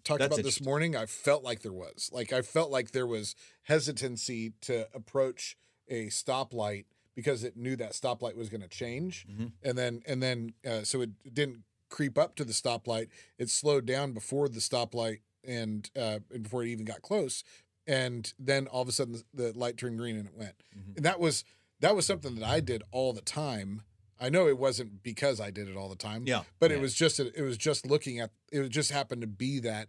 talked about this morning, I felt like there was. Like I felt like there was hesitancy to approach a stoplight because it knew that stoplight was going to change, and then so it didn't creep up to the stoplight. It slowed down before the stoplight and before it even got close, and then all of a sudden the light turned green and it went. And that was something that I did all the time. I know it wasn't because I did it all the time. But it was just looking at it. Was just happened to be that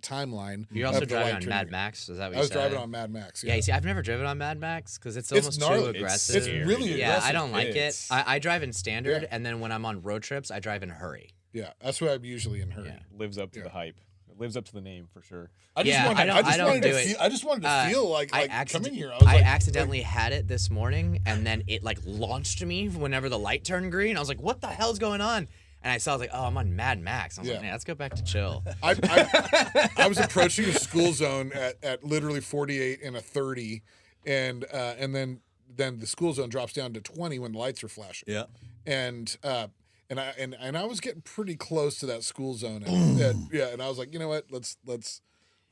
timeline. You're also driving on Mad Max. Is that what you said? I was driving on Mad Max. Yeah, you see, I've never driven on Mad Max because it's almost too aggressive. It's really aggressive. Yeah, I don't like it. I drive in standard, and then when I'm on road trips, I drive in hurry. Yeah, that's why I'm usually in hurry. Lives up to the hype. It lives up to the name for sure. I just wanted to feel like coming here. I accidentally had it this morning, and then it like launched me whenever the light turned green. I was like, "What the hell's going on?" And I was like, "Oh, I'm on Mad Max." I was like, "Man, let's go back to chill." I was approaching a school zone at literally 48 and a 30, and then the school zone drops down to 20 when the lights are flashing. Yeah, and I was getting pretty close to that school zone, and I was like, you know what? Let's.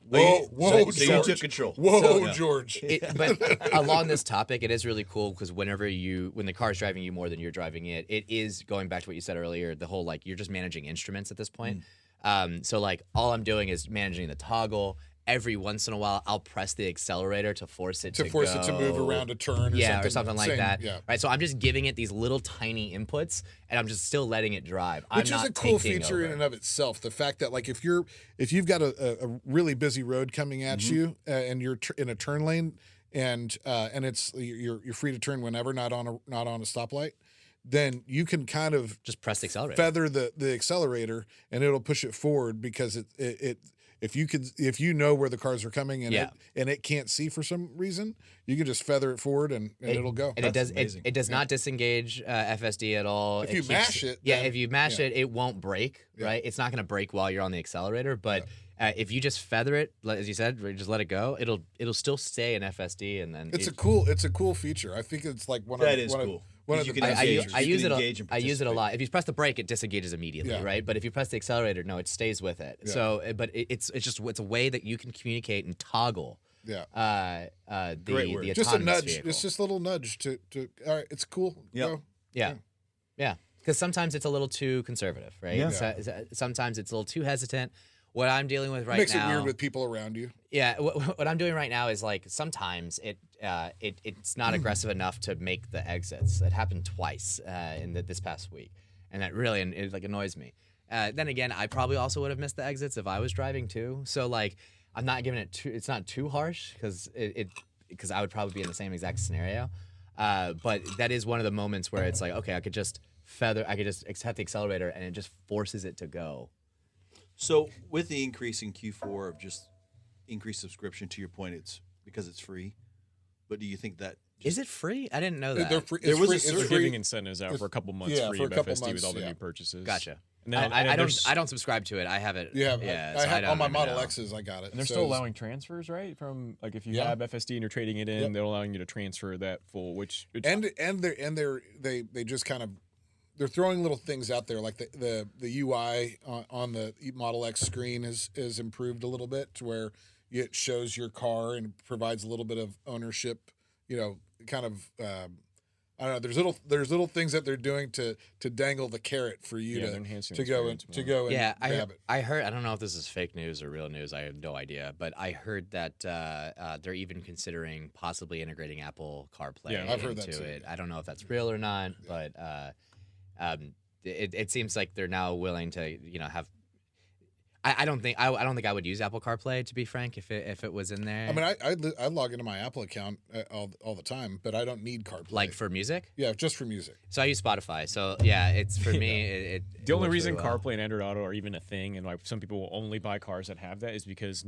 Whoa, George! So you took control. Whoa, George! But along this topic, it is really cool because when the car is driving you more than you're driving it, it is going back to what you said earlier. The whole like you're just managing instruments at this point. So like all I'm doing is managing the toggle. Every once in a while, I'll press the accelerator to force it to move around a turn. Or something like that. Yeah. Right. So I'm just giving it these little tiny inputs, and I'm just still letting it drive. Which is a cool feature in and of itself. The fact that like if you've got a really busy road coming at you, and you're in a turn lane, and it's you're free to turn whenever, not on a stoplight, then you can kind of just press the accelerator, feather the accelerator, and it'll push it forward because it if you know where the cars are coming and it can't see for some reason, you can just feather it forward and it'll go. And it does not disengage FSD at all. If you mash it, if you mash it, it won't break. Right, it's not going to break while you're on the accelerator. But if you just feather it, as you said, just let it go, it'll still stay in FSD. And then it's a cool feature. I think it's like cool. I use it a lot. If you press the brake, it disengages immediately, right? But if you press the accelerator, no, it stays with it. Yeah. So, but it's a way that you can communicate and toggle. Yeah. The just a nudge. Vehicle. It's just a little nudge to. All right, it's cool. Yep. Yeah. Because sometimes it's a little too conservative, right? Yeah. Sometimes it's a little too hesitant. What I'm dealing with right now makes it weird with people around you. Yeah, what I'm doing right now is like sometimes it's not aggressive enough to make the exits. It happened twice this past week, and that really it like annoys me. Then again, I probably also would have missed the exits if I was driving too. So like I'm not giving it it's not too harsh because because I would probably be in the same exact scenario. But that is one of the moments where it's like, okay, I could just hit the accelerator and it just forces it to go. So with the increase in Q4 of just increased subscription, to your point, it's because it's free. But do you think that Is it free? I didn't know that. They're free. There It's was free. a It's certain- They're free. giving incentives out for a couple months yeah, free for a of couple FSD with all the months, new purchases. Gotcha. And then, and I there's- don't subscribe to it. I have it. Yeah, Yeah. I so have don't on my even Model know. X's. I got it. And they're So still it's- allowing transfers, right? From like if you Yeah. have FSD and you're trading it in, Yep. they're allowing you to transfer that full, which they just kind of they're throwing little things out there like the UI on the Model X screen is improved a little bit to where it shows your car and provides a little bit of ownership. Kind of. I don't know. There's little things that they're doing to dangle the carrot for you they're enhancing to the go and experience more. Yeah, grab it. I heard. I don't know if this is fake news or real news. I have no idea. But I heard that they're even considering possibly integrating Apple CarPlay Yeah, I've heard that into too. it. I don't know if that's real or not, but it seems like they're now willing to have. I don't think I would use Apple CarPlay, to be frank, if it was in there. I mean, I log into my Apple account all the time, but I don't need CarPlay. like for music. Yeah, just for music. So I use Spotify. So yeah, it's for me. The only works reason really well. CarPlay and Android Auto are even a thing, and why some people will only buy cars that have that, is because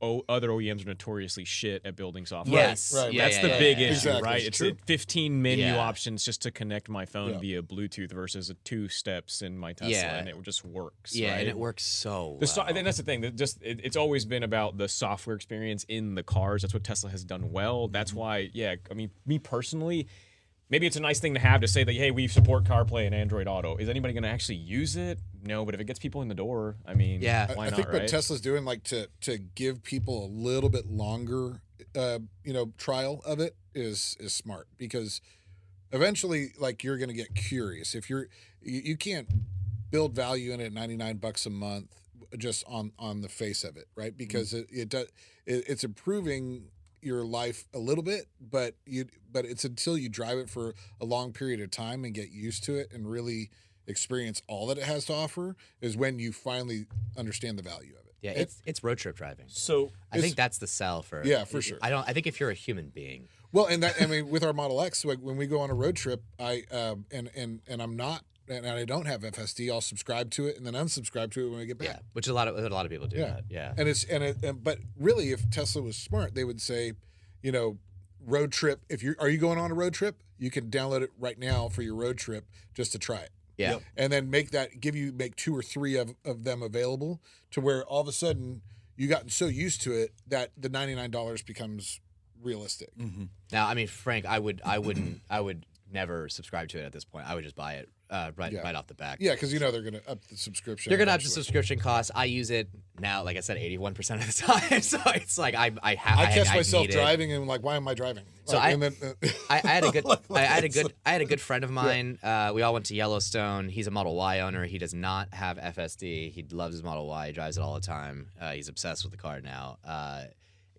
other OEMs are notoriously shit at building software. Yes, Right. Yeah, That's yeah, the yeah, big yeah. issue, Exactly. right? It's It's true. 15 menu Yeah. options just to connect my phone Yeah. via Bluetooth versus 2 steps in my Tesla, Yeah. and it just works. Yeah, right? and it works so. I think that's the thing. It's always been about the software experience in the cars. That's what Tesla has done well. That's why, yeah. I mean, me personally, maybe it's a nice thing to have to say that, hey, we support CarPlay and Android Auto. Is anybody going to actually use it? No, but if it gets people in the door, I mean, Yeah. why I not, think right? what Tesla's doing, like to give people a little bit longer, trial of it is smart, because eventually, like, you're going to get curious. If you can't build value in it at $99 a month just on the face of it, right? Because it's improving your life a little bit, but it's until you drive it for a long period of time and get used to it and really experience all that it has to offer is when you finally understand the value of it. Yeah, it's road trip driving. So I think that's the sell for. Yeah, for sure. I think if you're a human being. Well, and that, I mean, with our Model X, like when we go on a road trip, I I'm not, and I don't have FSD, I'll subscribe to it and then unsubscribe to it when we get back. Yeah, which a lot of people do that. Yeah. And but really, if Tesla was smart, they would say, road trip. Are you going on a road trip? You can download it right now for your road trip just to try it. Yeah. Yep. And then make 2 or 3 of them available to where all of a sudden you gotten so used to it that the $99 becomes realistic. Mm-hmm. Now, I mean, Frank, I would never subscribe to it at this point. I would just buy it right off the back. Yeah, because they're going to up the subscription. They're gonna have the eventually. subscription costs. I use it now, like I said, 81% of the time. So it's like I I catch myself need it. driving and why am I driving? So Like, I- and then, I had a good friend of mine. We all went to Yellowstone. He's a Model Y owner. He does not have FSD. He loves his Model Y. He drives it all the time. He's obsessed with the car now.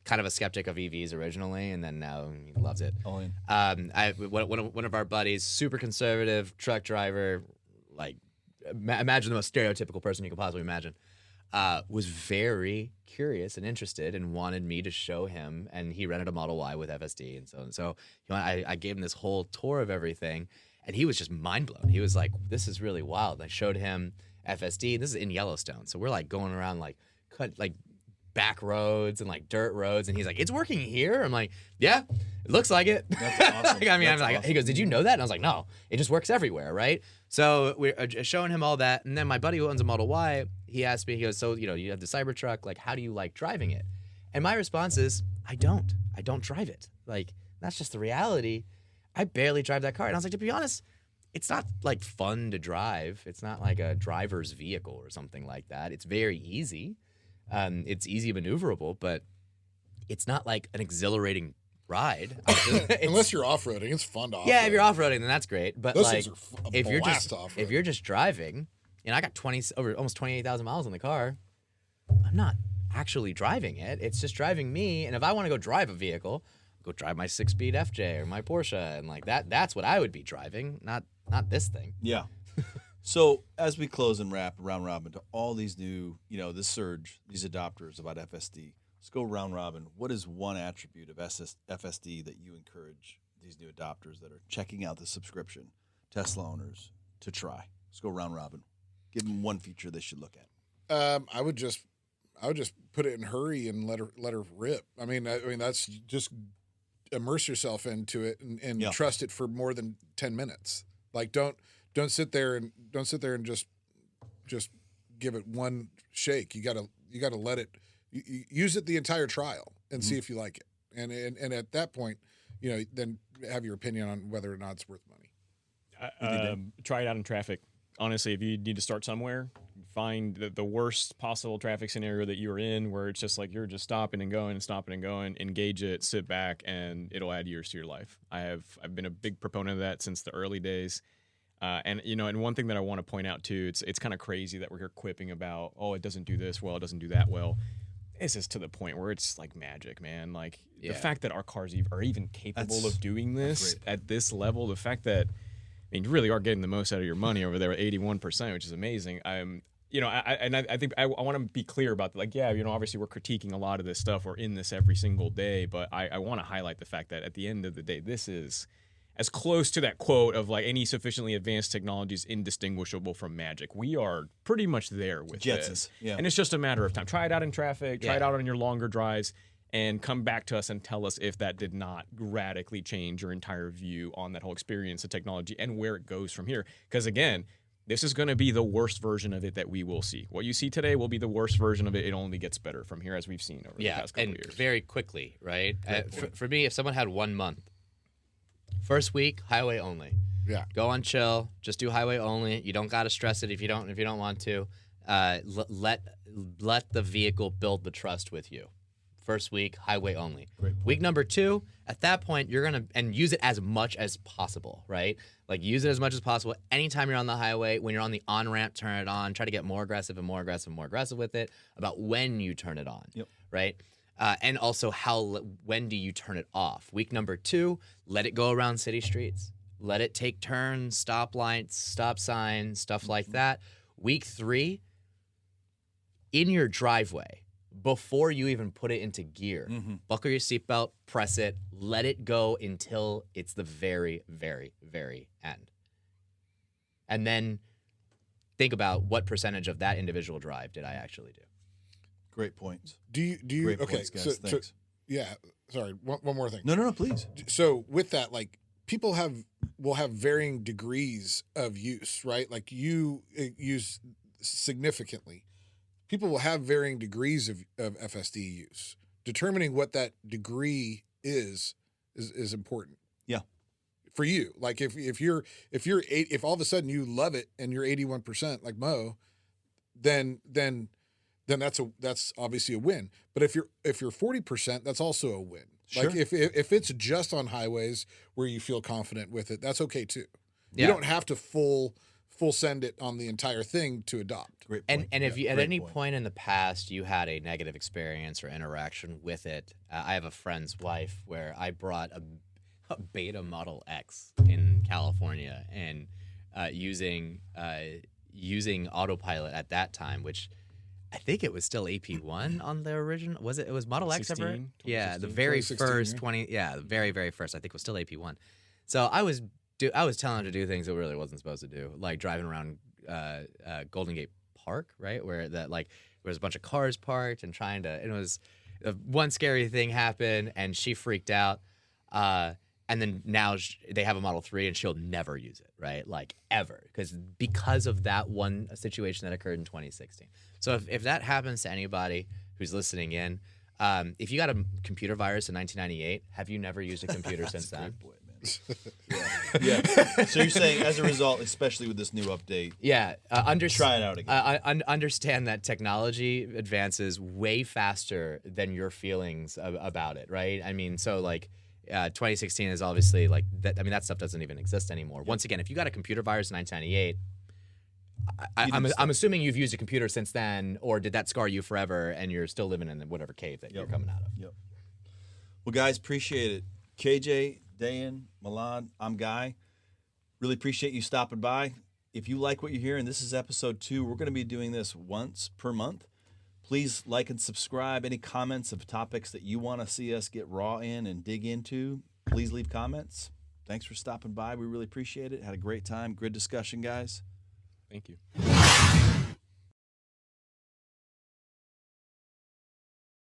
Kind of a skeptic of EVs originally, and then now he loves it. All in. One of our buddies, super conservative truck driver, like imagine the most stereotypical person you could possibly imagine, was very curious and interested and wanted me to show him, and he rented a Model Y with FSD and so I gave him this whole tour of everything, and he was just mind blown. He was like, "This is really wild." I showed him FSD. This is in Yellowstone, so we're like going around like back roads and like dirt roads, and he's like, "It's working here." I'm like, "Yeah, it looks like it." That's awesome. I mean, That's I'm like, awesome. he goes, "Did you know that?" And I was like, "No, it just works everywhere, right?" So we're showing him all that, and then my buddy who owns a Model Y, he asked me, he goes, "So you have the Cybertruck, like, how do you like driving it?" And my response is, I don't drive it. Like, that's just the reality. I barely drive that car, and I was like, to be honest, it's not like fun to drive. It's not like a driver's vehicle or something like that. It's very easy. It's easy maneuverable, but it's not like an exhilarating ride. unless you're off-roading, it's fun to off-road. Yeah, if you're off-roading, then that's great. But Those like, things are if you're blast just off-road. if you're just driving, and I got almost 28,000 miles in the car, I'm not actually driving it. It's just driving me. And if I want to go drive a vehicle, go drive my 6-speed FJ or my Porsche, and like that. That's what I would be driving, not this thing. Yeah. So as we close and wrap round robin to all these new, this surge, these adopters about FSD, let's go round robin. What is one attribute of FSD that you encourage these new adopters that are checking out the subscription, Tesla owners, to try? Let's go round robin. Give them one feature they should look at. I would just put it in hurry and let her rip. I mean that's just immerse yourself into it and trust it for more than 10 minutes. Like don't sit there and just give it one shake. You gotta let it. You use it the entire trial and see if you like it. And at that point, then have your opinion on whether or not it's worth money. Try it out in traffic. Honestly, if you need to start somewhere, find the worst possible traffic scenario that you're in, where it's just like you're just stopping and going, engage it, sit back, and it'll add years to your life. I've been a big proponent of that since the early days. And one thing that I want to point out too, it's kind of crazy that we're here quipping about, oh, it doesn't do this well, it doesn't do that well. This is to the point where it's like magic, man. Like the fact that our cars are even capable of doing this at this level, the fact that, I mean, you really are getting the most out of your money over there at 81%, which is amazing. I think I want to be clear about that. Like, obviously we're critiquing a lot of this stuff. We're in this every single day, but I want to highlight the fact that at the end of the day, this is as close to that quote of like any sufficiently advanced technology is indistinguishable from magic. We are pretty much there with this. Yeah. And it's just a matter of time. Try it out in traffic, try it out on your longer drives, and come back to us and tell us if that did not radically change your entire view on that whole experience of technology and where it goes from here. Because again, this is going to be the worst version of it that we will see. What you see today will be the worst version of it. It only gets better from here, as we've seen over the past couple of years. Very quickly, right? For me, if someone had 1 month, first week, highway only. Yeah. Go on chill. Just do highway only. You don't got to stress it if you don't want to. Let the vehicle build the trust with you. First week, highway only. Week number 2, at that point, you're going to, and use it as much as possible, right? Like use it as much as possible. Anytime you're on the highway, when you're on the on-ramp, turn it on. Try to get more aggressive and more aggressive and more aggressive with it about when you turn it on, right? And also when do you turn it off? Week number 2, let it go around city streets. Let it take turns, stop lights, stop signs, stuff like that. Week 3, in your driveway, before you even put it into gear, buckle your seatbelt, press it, let it go until it's the very, very, very end. And then think about what percentage of that individual drive did I actually do. Great points. Do you Great points, guys. Thanks. Sorry, one more thing. No, please. So with that, like people will have varying degrees of use, right? Like you use significantly. People will have varying degrees of FSD use. Determining what that degree is important. Yeah. For you, like if all of a sudden you love it and you're 81% like Mo, then that's obviously a win. But if you're 40%, that's also a win. Sure. Like if it's just on highways where you feel confident with it, that's okay too. Yeah. You don't have to full send it on the entire thing to adopt. Great point. And if you at any point in the past you had a negative experience or interaction with it, I have a friend's wife where I brought a Beta Model X in California and using autopilot at that time, which I think it was still AP1 on the original. Was it? It was Model X ever? Yeah, the very first the very, very first. I think was still AP1. So I was telling him to do things that really wasn't supposed to do, like driving around Golden Gate Park, right, where there was a bunch of cars parked and trying to. And it was one scary thing happened, and she freaked out. And then now they have a Model 3, and she'll never use it, right? Like ever, because of that one situation that occurred in 2016. So if that happens to anybody who's listening in, if you got a computer virus in 1998, have you never used a computer since then? Great point, man. Yeah. So you're saying as a result, especially with this new update, try it out again. Understand that technology advances way faster than your feelings about it, right? I mean, so like. 2016 is obviously like that. I mean, that stuff doesn't even exist anymore. Yep. Once again, if you got a computer virus in 1998, I'm assuming you've used a computer since then, or did that scar you forever and you're still living in whatever cave that you're coming out of? Yep. Well, guys, appreciate it. KJ, Dan, Milan, I'm Guy. Really appreciate you stopping by. If you like what you hear, and this is episode 2, we're going to be doing this once per month. Please like and subscribe. Any comments of topics that you want to see us get raw in and dig into, please leave comments. Thanks for stopping by. We really appreciate it. Had a great time. Good discussion, guys. Thank you.